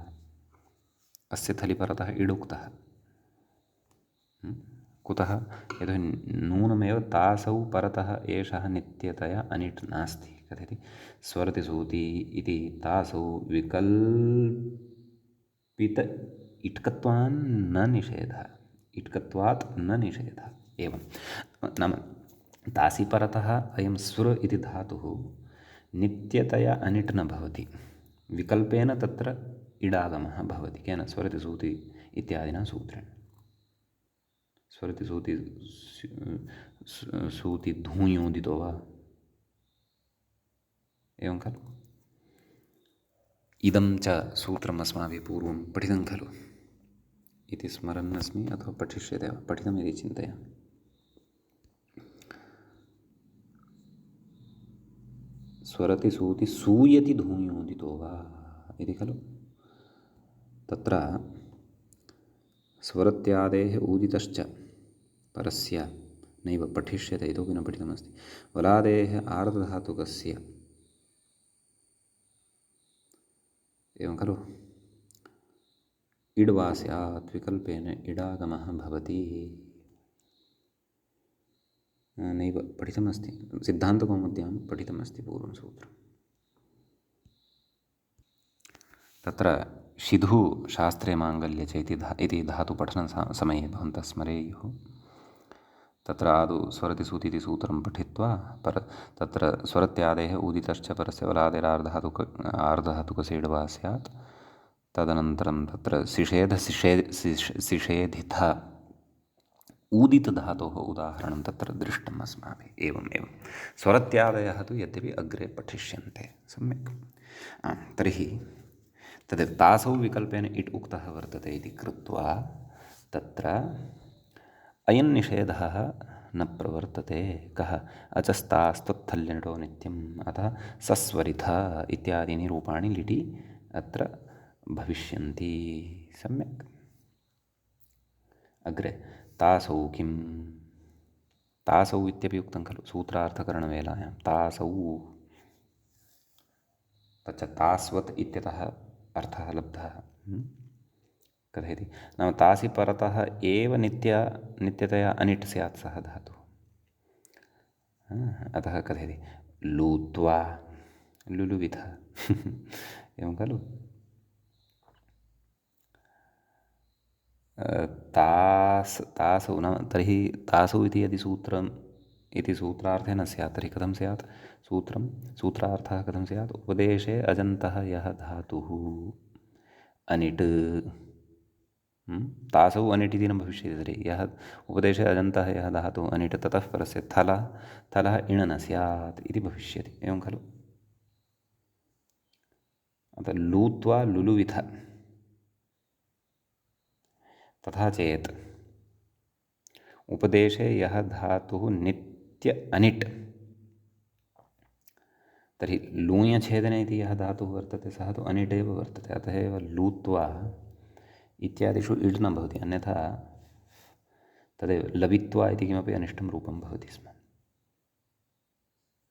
अस्य थलिपरतः इडुक्तः। कुतः? यतोहि नूनमेव तासौ परतः एषः नित्यतया अनिट् नास्ति। कथयति स्वरतिसूति इति तासौ विकल्पित इट्कत्वान् न निषेधः, इट्कत्वात् न निषेधः। एवं नाम तासि परतः अयं स्वर इति धातुः नित्यतया अनिट् न भवति, विकल्पेन तत्र इडागमः भवति। केन? स्वरतिसूति इत्यादिना सूत्रेण। स्वरतिसूति सूति धूयोदितो वा, एवं खलु? इदं च सूत्रम् अस्माभिः पूर्वं पठितं खलु इति स्मरन् अस्मि, अथवा पठिष्यते वा, पठितमिति चिन्तयामि। स्वरतिसूति सूयति धूयोदितो वा इति खलु। तत्र स्वरत्यादेः ऊदितश्च परस्य नैव पठिष्यते, इतोपि न पठितमस्ति। वलादेः आर्धधातुकस्य, एवं खलु, इड् वा स्यात्, विकल्पेन इडागमः भवति। नैव पठितमस्ति, सिद्धान्तकौमुद्यां पठितमस्ति पूर्वं सूत्रं। तत्र शिधु शास्त्रे माङ्गल्ये च इति धातुपठनसमये भवन्तः स्मरेयुः। तत्र आदौ स्वरतिसूति इति सूत्रं पठित्वा तत्र स्वरत्यादेः ऊदितश्च परस्य वलादेरार्धधातुकस्य इड् वा स्यात्। तदनन्तरं तत्र सिषेधिथ ऊदितधातोः उदाहरणं तत्र दृष्टम् अस्माभिः। एवमेव स्वरत्यादयः तु यद्यपि अग्रे पठिष्यन्ते। सम्यक्। तर्हि तद् तासौ विकल्पेन इट् उक्तः वर्तते इति कृत्वा तत्र अयं निषेधः न प्रवर्तते। कः? अचस्तास्तत्थल्यटो नित्यम्, अतः सस्वरिथ इत्यादीनि रूपाणि लिटि अत्र भविष्यन्ति। सम्यक्। अग्रे तासौ किं? तासौ इत्यपि उक्तं खलु सूत्रार्थकरणवेलायां। तासौ तच्च तास्वत् इत्यतः अर्थः लब्धः। कथयति नाम तासि परतः एव नित्यतया अनिट् स्यात् सः धातुः। अतः कथयति लूत्वा लुलुविथ एवं खलु। तासौ नाम तर्हि तासौ इति यदि सूत्रम् इति सूत्रार्थे न स्यात् तर्हि कथं स्यात्? सूत्रार्थः कथं स्यात्? उपदेशे अजन्तः यः धातुः अनिट्, तासौ अनिट् इति न भविष्यति। तर्हि यः उपदेशे अजन्तः यः धातुः अनिट् ततः परस्य थलः इण न स्यात् इति भविष्यति। एवं खलु। अतः लूत्वा लुलुविथ। तथा चेत् उपदेशे यः धातुः नित्य अनिट्, तर्हि लूञ्छेदने इति यः धातुः वर्तते सः तु अनिट् एव वर्तते। अतः एव लूत्वा इत्यादिषु इड् न भवति, अन्यथा तदेव लवित्वा इति किमपि अनिष्टं रूपं भवति स्म।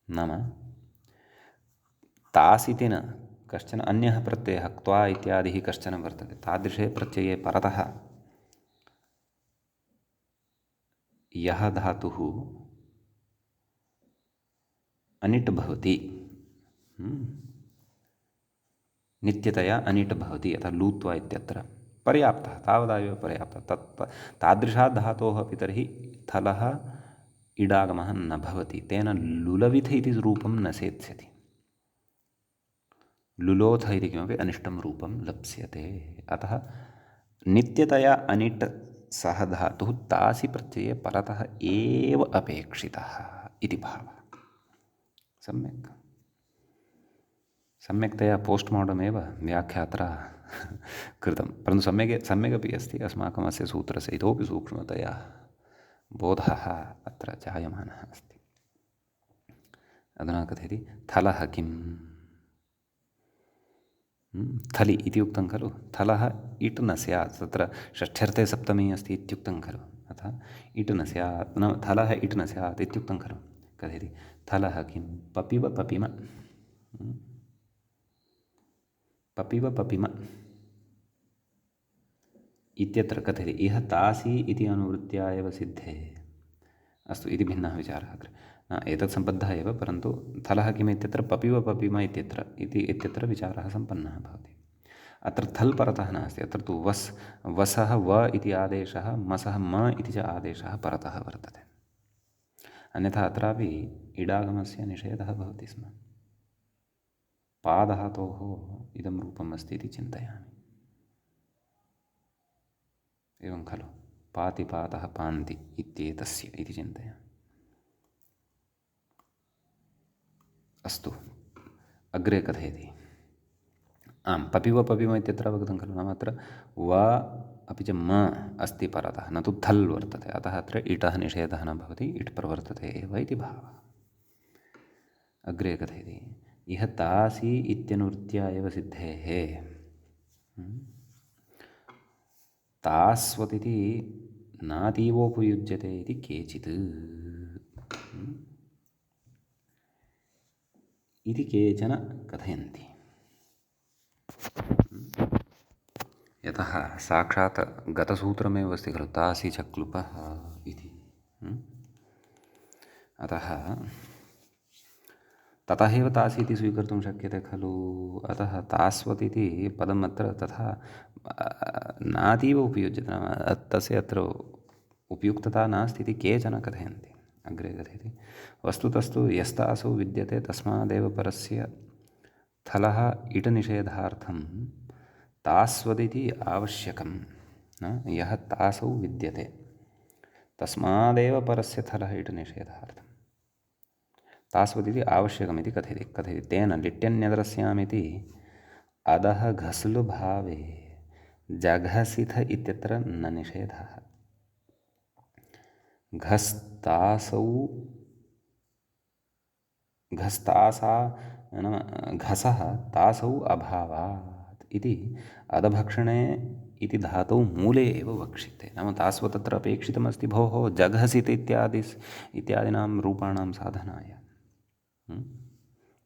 नाम तास् इति न, कश्चन अन्यः प्रत्ययः क्त्वा इत्यादिः कश्चन वर्तते, तादृशे प्रत्यये परतः यः धातुः अनिट् भवति, नित्यतया अनिट् भवति, अतः लूत्वा इत्यत्र पर्याप्तः, तावदेव पर्याप्तः। तादृशात् धातोः अपि तर्हि थलः इडागमः न भवति, तेन लुलविथ इति रूपं न सेत्स्यति। लुलोथ इति किमपि अनिष्टं रूपं लप्स्यते। अतः नित्यतया अनिट् सः धातुः तासि प्रत्यये परतः एव अपेक्षितः इति भावः। सम्यक्, सम्यक्तया पोस्ट्मार्टम् एव व्याख्यात्रा कृतं, परन्तु सम्यगपि अस्ति। अस्माकम् अस्य सूत्रस्य इतोपि सूक्ष्मतया बोधः अत्र जायमानः अस्ति। अधुना कथयति थलः किम्? थलि इति उक्तं खलु, थलः इट् न स्यात्, तत्र षष्ठ्यर्थे सप्तमी अस्ति इत्युक्तं खलु, अतः इट् न स्यात्, न थलः इट् न स्यात् इत्युक्तं खलु। कथयति थलः किं? पपिव पपिम, पपिव पपिम इत्यत्र कथयति इह तासि इति अनुवृत्त्या एव सिद्धे। अस्तु, इति भिन्नः विचारः अग्रे। एतत् सम्बद्धः एव, परन्तु थलः किम् इत्यत्र पपिव पपिम इत्यत्र विचारः सम्पन्नः भवति। अत्र थल् परतः नास्ति, अत्र तु वसः व इति आदेशः, मसः म इति च आदेशः परतः वर्तते। अन्यथा अत्रापि इडागमस्य निषेधः भवति स्म। पाधातोः इदं रूपम् अस्ति इति चिन्तयामि। एवं खलु, पाति पातः पान्ति इत्येतस्य इति चिन्तयामि। अस्तु, अग्रे कथयति आम्, पपिव पपिम इत्यत्र अवगतं खलु, नाम अत्र व अपि च म अस्ति परतः, न तु थल् वर्तते, अतः अत्र इटः निषेधः न भवति, इट् प्रवर्तते एव इति भावः। अग्रे कथयति इह तासि इत्यनुवृत्त्या एव सिद्धेः। तास्वदिति नातीवोपयुज्यते इति केचित् इति केचन कथयन्ति। यतः साक्षात् गतसूत्रमेव अस्ति खलु, तासि च क्लुपः इति। अतः ततः एव तासि इति स्वीकर्तुं शक्यते खलु। अतः तास्वत् इति पदम् अत्र तथा नातीव उपयुज्यते, नाम तस्य अत्र उपयुक्तता नास्ति इति केचन कथयन्ति। अग्रे कथयति वस्तुतस्तु यस्तासौ विद्यते तस्मादेव परस्य थलः इट् निषेधार्थं तास्वदिति आवश्यकं, यः तासौ विद्यते तस्मादेव परस्य थलः इट् निषेधार्थं तास्वदिति आवश्यकमिति कथयति। तेन लिट्यन्यदरस्यामिति अधः घस्लु भावे जघसिथ इत्यत्र न निषेधः। घस्तासौ घस्तासा नाम घसः तासौ अभावात् इति अधभक्षणे इति धातौ मूले एव वक्ष्यते। नाम तास्व तत्र अपेक्षितमस्ति भोः जघसित् इत्यादीनां रूपाणां साधनाय।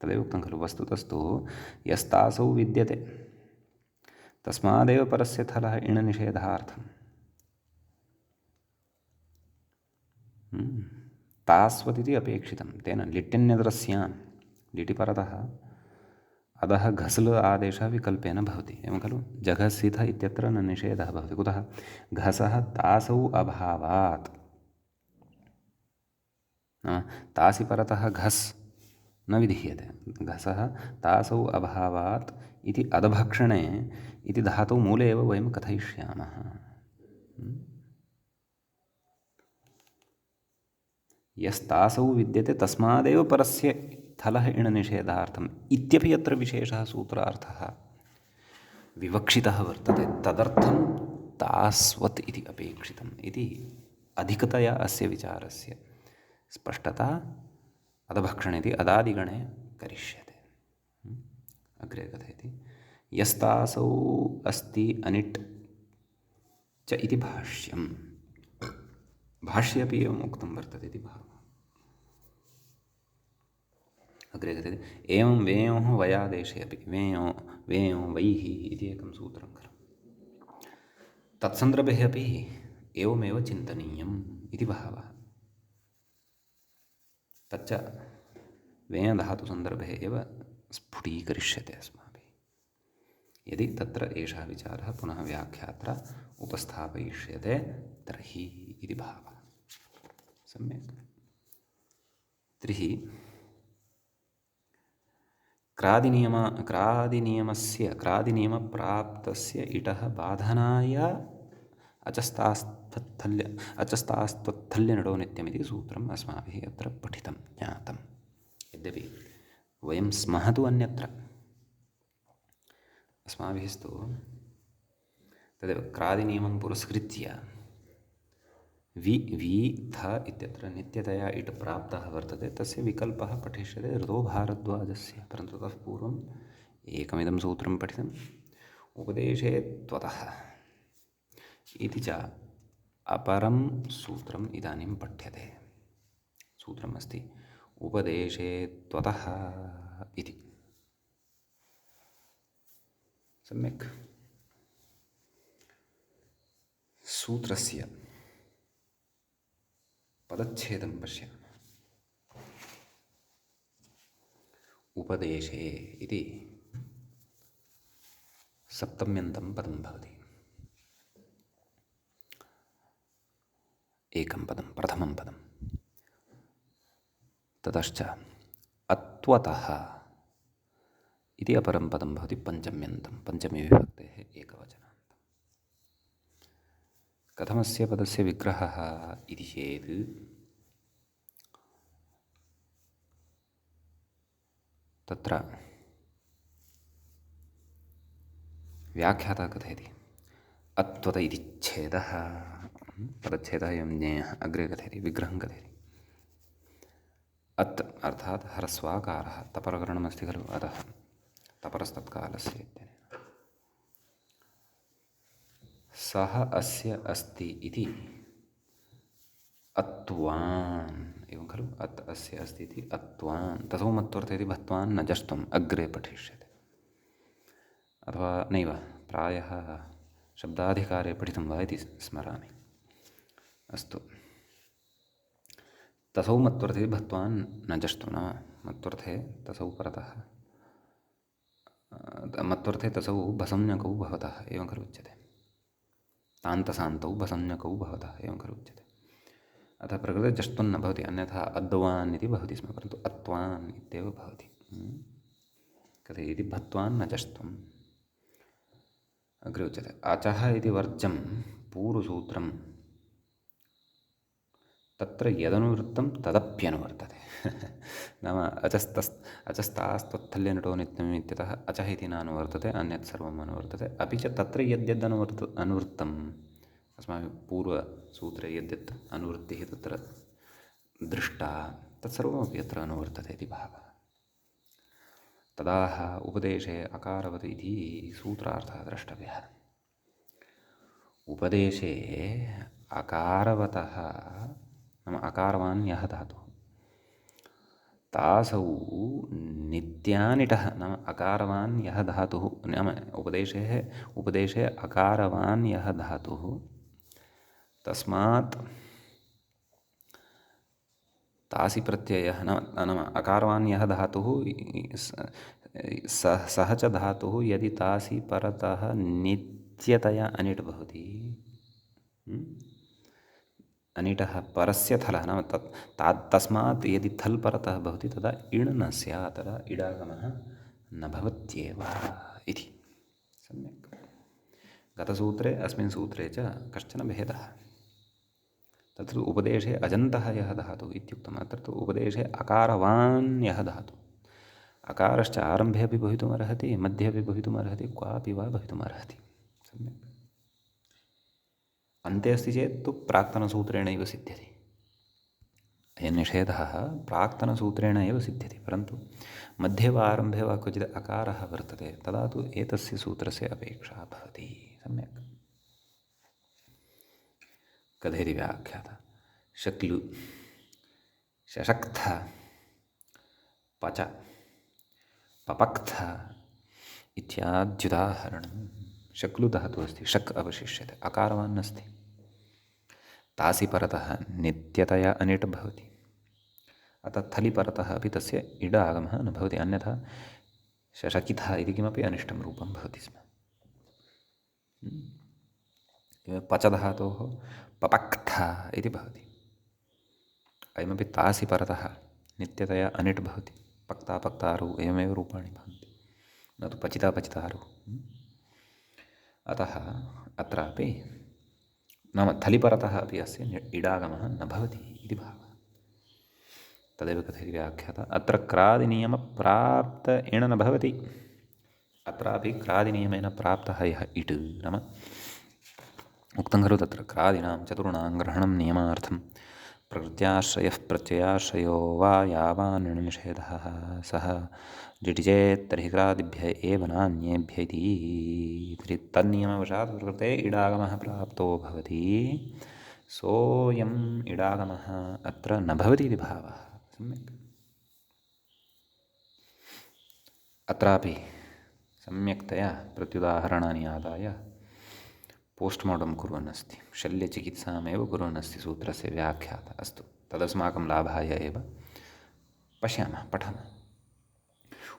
तदेव उक्तं खलु, वस्तुतस्तु यस्तासौ विद्यते तस्मादेव परस्य थलः इण् निषेधार्थं तास्वदिति अपेक्षितं। तेन लिट्यन्यदरस्यां लिटि परतः अधः घस्ल आदेशः विकल्पेन भवति। एवं खलु, जघसिथ इत्यत्र न निषेधः भवति। कुतः? घसः तासौ अभावात्, तासि परतः घस् न विधीयते। घसः तासौ अभावात् इति अधभक्षणे इति धातौ मूले एव वयं कथयिष्यामः। यस्तासौ विद्यते तस्मादेव परस्य थलः इण् निषेधार्थम् इत्यपि अत्र विशेषः सूत्रार्थः विवक्षितः वर्तते। तदर्थं तास्वत् इति अपेक्षितम् इति अधिकतया अस्य विचारस्य स्पष्टता अधभक्षणे इति अदादिगणे करिष्यते। अग्रे कथयति यस्तासौ अस्ति अनिट् च इति भाष्यम्। भाष्ये अपि एवम् उक्तं वर्तते इति भावः। अग्रे कथ्यते एवं वेयोः वयादेशे अपि वेयो वैः इति एकं सूत्रं खलु तत्सन्दर्भे अपि एवमेव चिन्तनीयम् इति भावः तच्च वेयधातुसन्दर्भे एव स्फुटीकरिष्यते अस्माभिः यदि तत्र एषः विचारः पुनः व्याख्यात्रा उपस्थापयिष्यते तर्हि इति भावः सम्यक् तर्हि क्रादिनियमप्राप्तस्य इटः बाधनाय अचस्तास्त्वत्थल्यनडो नित्यमिति सूत्रम् अस्माभिः अत्र पठितं ज्ञातं यद्यपि वयं स्मः तु अन्यत्र अस्माभिस्तु तदेव क्रादिनियमं पुरस्कृत्य वि थ इत्यत्र नित्यतया इट् प्राप्तः वर्तते तस्य विकल्पः पठिष्यते ऋतोभारद्वाजस्य परन्तु ततः पूर्वम् एकमिदं सूत्रं पठितम् उपदेशे त्वतः इति च अपरं सूत्रम् इदानीं पठ्यते सूत्रमस्ति उपदेशे त्वतः इति सम्यक् सूत्रस्य पदच्छेदं पश्यामः उपदेशे इति सप्तम्यन्तं पदं भवति एकं पदं प्रथमं पदं ततश्च अत्वतः इति अपरं पदं भवति पञ्चम्यन्तं पञ्चमी विभक्तेः एकवचनान्तं कथमस्य पदस्य विग्रहः इति चेत् तत्र व्याख्याता कथयति अत्वत इति छेदः पदच्छेदः एवं ज्ञेयः अग्रे कथयति विग्रहं कथयति अत् अर्थात् ह्रस्वाकारः तपरकरणमस्ति खलु अतः तपरस्तत्कालस्य इत्यनेन सः अस्य अस्ति इति अत्वान् एवं खलु अत् अस्य अस्ति इति अत्वान् तथो मत्वर्थे इति भत्वान् न जष्टुम् अग्रे पठिष्यते अथवा नैव प्रायः शब्दाधिकारे पठितं वा इति स्मरामि अस्तु तसौ मत्वर्थे भत्वान् न जष्टु न मत्वर्थे तसौ परतः मत्वर्थे तसौ भसंज्ञकौ भवतः एवं खलु उच्यते तान्तसान्तौ भसंज्ञकौ भवतः एवं खलु उच्यते अतः प्रकृते जष्टुं न भवति अन्यथा अद्वान् इति भवति स्म परन्तु अत्वान् इत्येव भवति कथयति भत्वान् न जष्टुम् अग्रे उच्यते अचः इति वर्जं पूर्वसूत्रं तत्र यदनुवृत्तं तदप्यनुवर्तते नाम अचस्तास्त्वत्थल्यनटो नित्यम् इत्यतः अचः इति नानुवर्तते अन्यत् सर्वम् अनुवर्तते अपि च तत्र अनुवृत्तम् अस्माभिः पूर्वसूत्रे यद्यत् अनुवृत्तिः तत्र दृष्टा तत्सर्वमपि अत्र अनुवर्तते इति भावः तदाह उपदेशे अकारवत् इति सूत्रार्थः द्रष्टव्यः उपदेशे अकारवतः नाम अकारवान् यः धातुः तासौ नित्यानिटः नाम अकारवान् यः धातुः नाम उपदेशे अकारवान् यः धातुः तस्मात् तासि प्रत्ययः नाम अकारवान् यः धातुः सः च धातुः यदि तासि परतः नित्यतया अनिट् भवति अनिटः परस्य थलः नाम तस्मात् यदि थल् परतः भवति तदा इण् न स्यात् तदा इडागमः न भवत्येव इति सम्यक् गतसूत्रे अस्मिन् सूत्रे च कश्चन भेदः तत्र उपदेशे अजन्तः यः धातुः इत्युक्तम् अत्र तु उपदेशे अकारवान् यः धातुः अकारश्च आरम्भे अपि भवितुमर्हति मध्ये अपि भवितुमर्हति क्वापि वा भवितुमर्हति सम्यक् अन्ते अस्ति चेत् तु प्राक्तनसूत्रेणैव सिद्ध्यति अयं निषेधः प्राक्तनसूत्रेण एव सिद्ध्यति परन्तु मध्ये वा आरम्भे वा क्वचित् अकारः वर्तते तदा तु एतस्य सूत्रस्य अपेक्षा भवति सम्यक् कथयति व्याख्याता शक्लु शशक्थ पच पपक्थ इत्याद्युदाहरणं शक्लु धातुः अस्ति, शक् अवशिष्यते, अकारवान् अस्ति। तासि परतः नित्यतया अनिट् भवति। अतः थलि परतः अपि तस्य इड आगमः न भवति, अन्यथा शशकिथा इति किमपि अनिष्टं रूपं भवति स्म। पच धातोः पपक्थ इति भवति। अयमपि तासि परतः नित्यतया अनिट् भवति। पक्ता पक्तारु एवमेव रूपाणि भवन्ति, न तु पचिता पचितारु। अतः अत्रापि नाम थलिपरतः अपि अस्य इडागमः न भवति इति भावः। तदेव कथयति व्याख्याता, अत्र क्रादिनियमप्राप्त इण न भवति। अत्रापि क्रादिनियमेन प्राप्तः यः इट्, नाम उक्तं खलु तत्र क्रादिनां चतुर्णां ग्रहणं नियमार्थं प्रकृत्याश्रयः प्रत्ययाश्रयो वा यावान्निषेधः सः डिटि चेत् तर्हि क्रादिभ्य एव नान्येभ्य इति। तर्हि तन्नियमवशात् प्रकृते इडागमः प्राप्तो भवति, सोऽयम् इडागमः अत्र न भवति इति भावः। सम्यक्। अत्रापि सम्यक्तया प्रत्युदाहरणानि आदाय पोस्ट्मार्टं कुर्वन् अस्ति, शल्यचिकित्सामेव कुर्वन् अस्ति सूत्रस्य व्याख्याता। अस्तु, तदस्माकं लाभाय एव। पश्यामः, पठामः।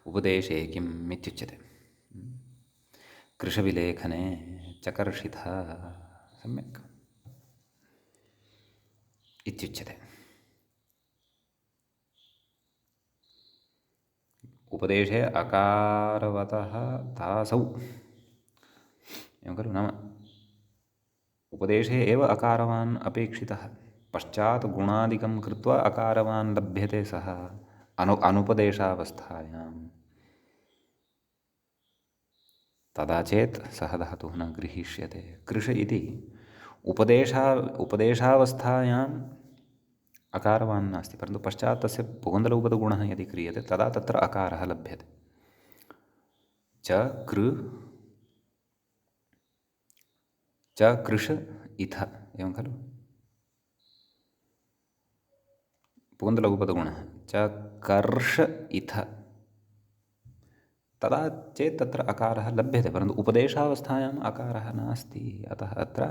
उपदेशे किम् इत्युच्यते, कृशविलेखने चकर्षितः, सम्यक् इत्युच्यते। उपदेशे अकारवतः तासौ, एवं खलु, नाम उपदेशे एव अकारवान् अपेक्षितः, पश्चात् गुणादिकं कृत्वा अकारवान् लभ्यते सः अनुपदेशावस्थायां। तदा चेत् सः धातुः न गृहीष्यते। कृश इति उपदेशावस्थायाम् अकारवान् नास्ति, परन्तु पश्चात् तस्य पुगन्तलौपदगुणः यदि क्रियते तदा तत्र अकारः लभ्यते। च कृश इथ, एवं खलु, पुगन्तलघुपदगुणः च कर्ष इथ, तदा चेत् तत्र अकारः लभ्यते, परन्तु उपदेशावस्थायाम् अकारः नास्ति। अतः अत्र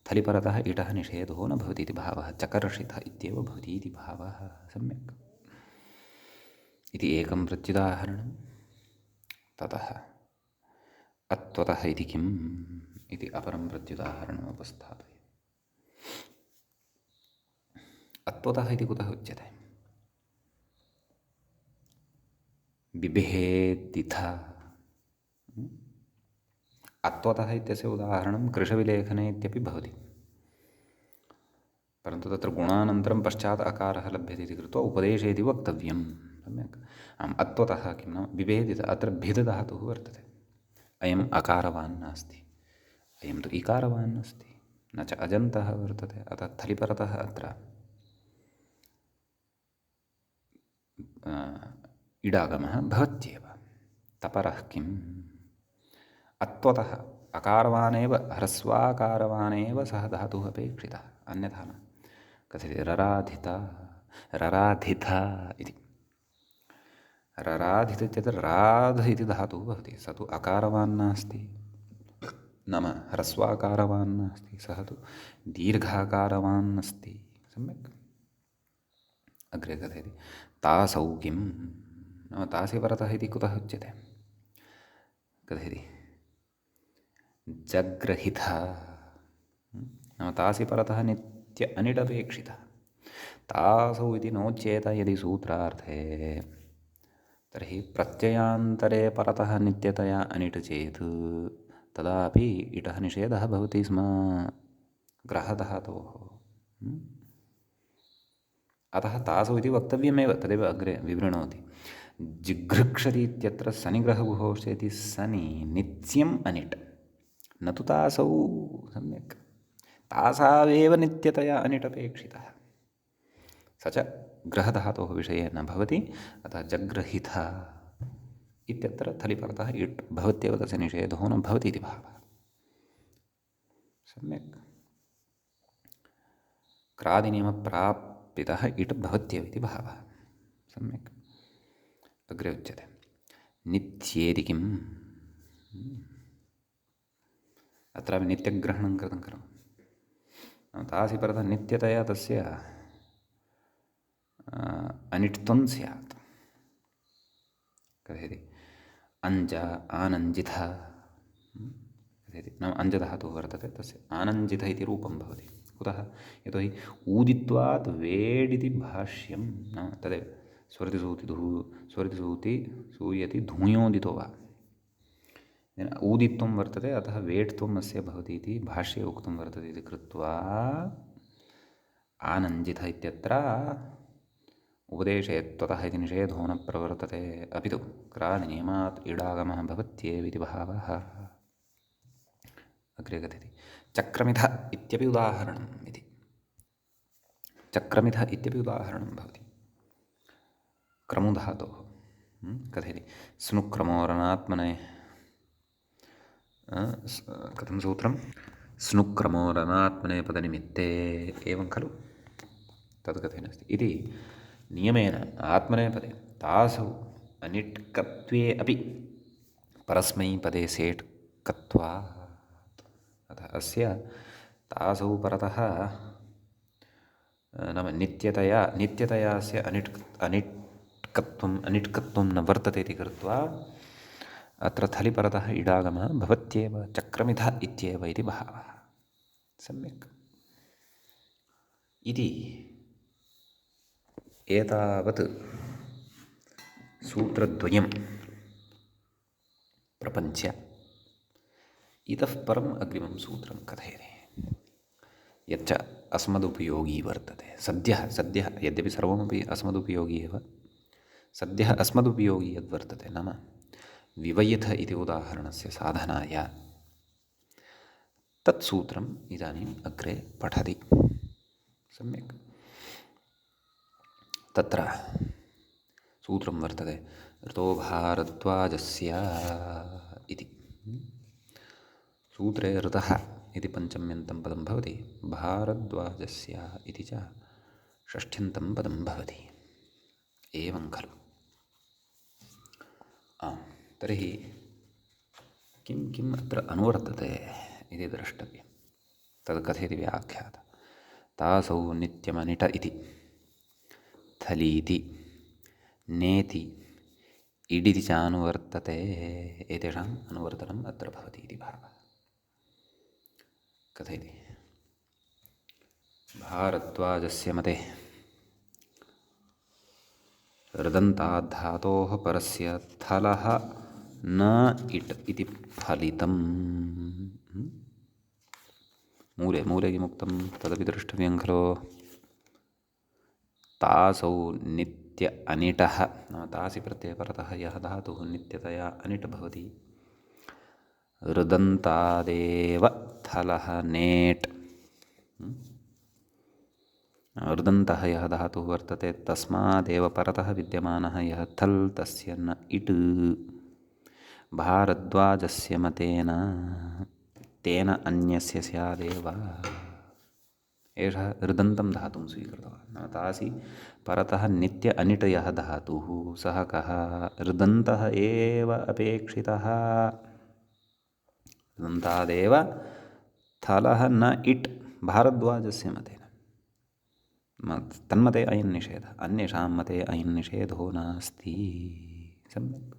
थलिपरतः इटः निषेधो न भवति इति भावः, चकर्षित इत्येव भवति इति भावः। सम्यक्। इति एकं प्रत्युदाहरणं। ततः अत्वतः इति किम् इति अपरं प्रत्युदाहरणम् उपस्थापय। अत्वतः इति कुतः उच्यते? बिभेदिथ। अत्वतः इत्यस्य उदाहरणं कृशविलेखने इत्यपि भवति, परन्तु तत्र गुणानन्तरं पश्चात् अकारः लभ्यते इति कृत्वा उपदेशे इति वक्तव्यं। सम्यक्। आम्, अत्वतः किं नाम बिभेदित, अत्र भिद धातुः वर्तते। अयम् अकारवान् नास्ति, अयं तु इकारवान् अस्ति, न च अजन्तः वर्तते। अतः थलिपरतः अत्र इडागमः भवत्येव। तपरः किम्? अत्वतः अकारवानेव, ह्रस्वाकारवानेव सः धातुः अपेक्षितः, अन्यथा न। कथयति रराधिता इति। रराधित इत्यत्र राध इति धातुः भवति, स तु अकारवान् नास्ति, नाम ह्रस्वाकारवान् नास्ति, सः तु दीर्घाकारवान् अस्ति। सम्यक्। अग्रे कथयति तासौ किं नाम तासि परतः इति कुतः उच्यते? कथयति जग्रहितः, नाम तासि परतः नित्य अनिडपेक्षितः। तासौ इति नोच्येत यदि सूत्रार्थे, तर्हि प्रत्ययान्तरे परतः नित्यतया अनिट् चेत् तदापि इटः निषेधः भवति स्म ग्रहधातोः। अतः तासौ इति वक्तव्यमेव, तदेव अग्रे विवृणोति। जिघृक्षति इत्यत्र सनिग्रहगुहोश्चेति सनि नित्यम् अनिट्, न तु तासौ। सम्यक्। तासावेव नित्यतया अनिट् अपेक्षितः, स च ग्रहधातोः विषये न भवति। अतः जग्रहितः इत्यत्र थलिपरतः इट् भवत्येव, तस्य निषेधो न भवति इति भावः। सम्यक्। क्रादिनियमप्रापितः इट् भवत्येव इति भावः। सम्यक्। अग्रे उच्यते नित्येति किम् अत्रापि नित्यग्रहणं कृतं खलु तासि परतः नित्यतया तस्य अनिट्त्वं स्यात् कथयति अञ्ज आनञ्जितः कथयति नाम अञ्जधातुः वर्तते तस्य आनञ्जितः इति रूपं भवति कुतः यतोहि ऊदित्वात् वेडिति भाष्यं नाम तदेव स्वरितिसूति सूयति धूयोदितो वा ऊदित्वं वर्तते अतः वेट्त्वम् अस्य भवति इति भाष्ये उक्तं वर्तते इति कृत्वा आनञ्जितः इत्यत्र उपदेशे त्वतः इति निषेधो न प्रवर्तते अपि तु क्रानियमात् इडागमः भवत्येव इति भावः अग्रे कथयति चक्रमिधः इत्यपि उदाहरणम् इति चक्रमिधः इत्यपि उदाहरणं भवति क्रमुधातोः कथयति स्नुक्रमोरनात्मने कथं सूत्रं स्नुक्रमोरनात्मने पदनिमित्ते एवं खलु तद् कथेन अस्ति इति नियमेन आत्मनेपदे तासौ अनिट्कत्वे अपि परस्मैपदे सेट् कत्वात् अतः अस्य तासौ परतः नाम नित्यतया अस्य अनिट्कत्वं न वर्तते इति कृत्वा अत्र थलिपरतः इडागमः भवत्येव चक्रमिधः इत्येव इति भावः सम्यक् इति एतावत् सूत्रद्वयं प्रपञ्च्य इतः परम् अग्रिमं सूत्रं कथयति यच्च अस्मदुपयोगी वर्तते सद्यः यद्यपि सर्वमपि अस्मदुपयोगी एव सद्यः अस्मदुपयोगी यद्वर्तते नाम विवयिथ इति उदाहरणस्य साधनाय तत्सूत्रम् इदानीम् अग्रे पठति सम्यक् तत्र सूत्रं वर्तते ऋतो भारद्वाजस्य इति सूत्रे ऋतः इति पञ्चम्यन्तं पदं भवति भारद्वाजस्य इति च षष्ठ्यन्तं पदं भवति एवं खलु आम् तर्हि किम् अत्र अनुवर्तते इति द्रष्टव्यं तद् कथयति व्याख्याता तासौ नित्यमनिट इति थलीति नेति इडिति च अनुवर्तते एतेषाम् अनुवर्तनम् अत्र भवति इति भावः कथयति भारद्वाजस्य मते ऋदन्ताद्धातोः परस्य थलः न इट् इति फलितम् मूले किमुक्तं तदपि द्रष्टव्यं खलु तासौ नित्य अनिटः नाम तासि प्रत्ययपरतः यः धातुः नित्यतया अनिट् भवति ऋदन्तादेव थलः नेट् ऋदन्तः यः धातुः वर्तते तस्मादेव परतः विद्यमानः यः थल् तस्य न इट् भारद्वाजस्य मतेन तेन अन्यस्य स्यादेव एषः ऋदन्तं धातुं स्वीकृतवान् नाम तासि परतः नित्य अनिट् यः धातुः सः कः ऋदन्तः एव अपेक्षितः ऋदन्तादेव थलः न इट् भारद्वाजस्य मतेन तन्मते अयं निषेधः अन्येषां मते अयं निषेधो नास्ति सम्यक्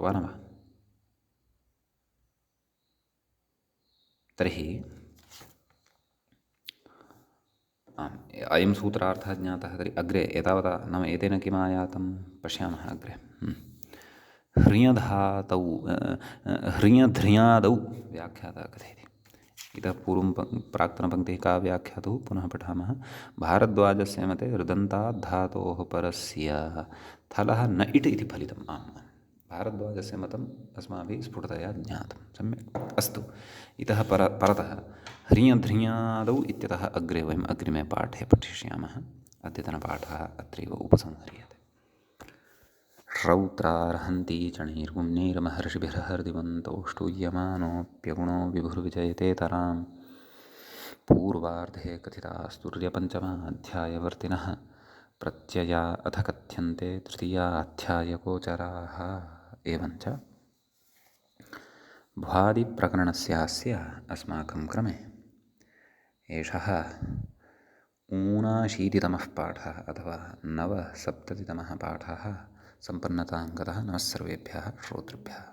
वा न वा तर्हि अयं सूत्रार्थः ज्ञातः तर्हि अग्रे एतावता नाम एतेन किम् आयातं पश्यामः अग्रे ह्रियध्र्यादौ व्याख्याता कथयति इतः पूर्वं प्राक्तनपङ्क्तिः का व्याख्यातुः पुनः पठामः भारद्वाजस्य मते ऋदन्ताद् धातोः परस्य थलः न इट् इति फलितम् आम् भारद्वाजस्य मतम् अस्माभिः स्फुटतया ज्ञातं सम्यक् अस्तु इतः परतः ह्रियध्र्यादौ इत्यतः अग्रे वयम् अग्रिमे पाठे पठिष्यामः अद्यतनपाठः अत्रैव उपसंह्रियते श्रौत्रार्हन्ति चणैर्गुण्यैर्महर्षिभिर्हर्दिवन्तो ष्टूयमानोऽप्यगुणो विभुर्विजयतेतरां पूर्वार्धे कथितास्तुर्यपञ्चमाध्यायवर्तिनः प्रत्यया अथ कथ्यन्ते तृतीयाध्यायगोचराः। एवञ्च भ्वादिप्रकरणस्यास्य अस्माकं क्रमे एषः ऊनाशीतितमः पाठः अथवा नवसप्ततितमः पाठः सम्पन्नतां गतः। नमः सर्वेभ्यः श्रोतृभ्यः।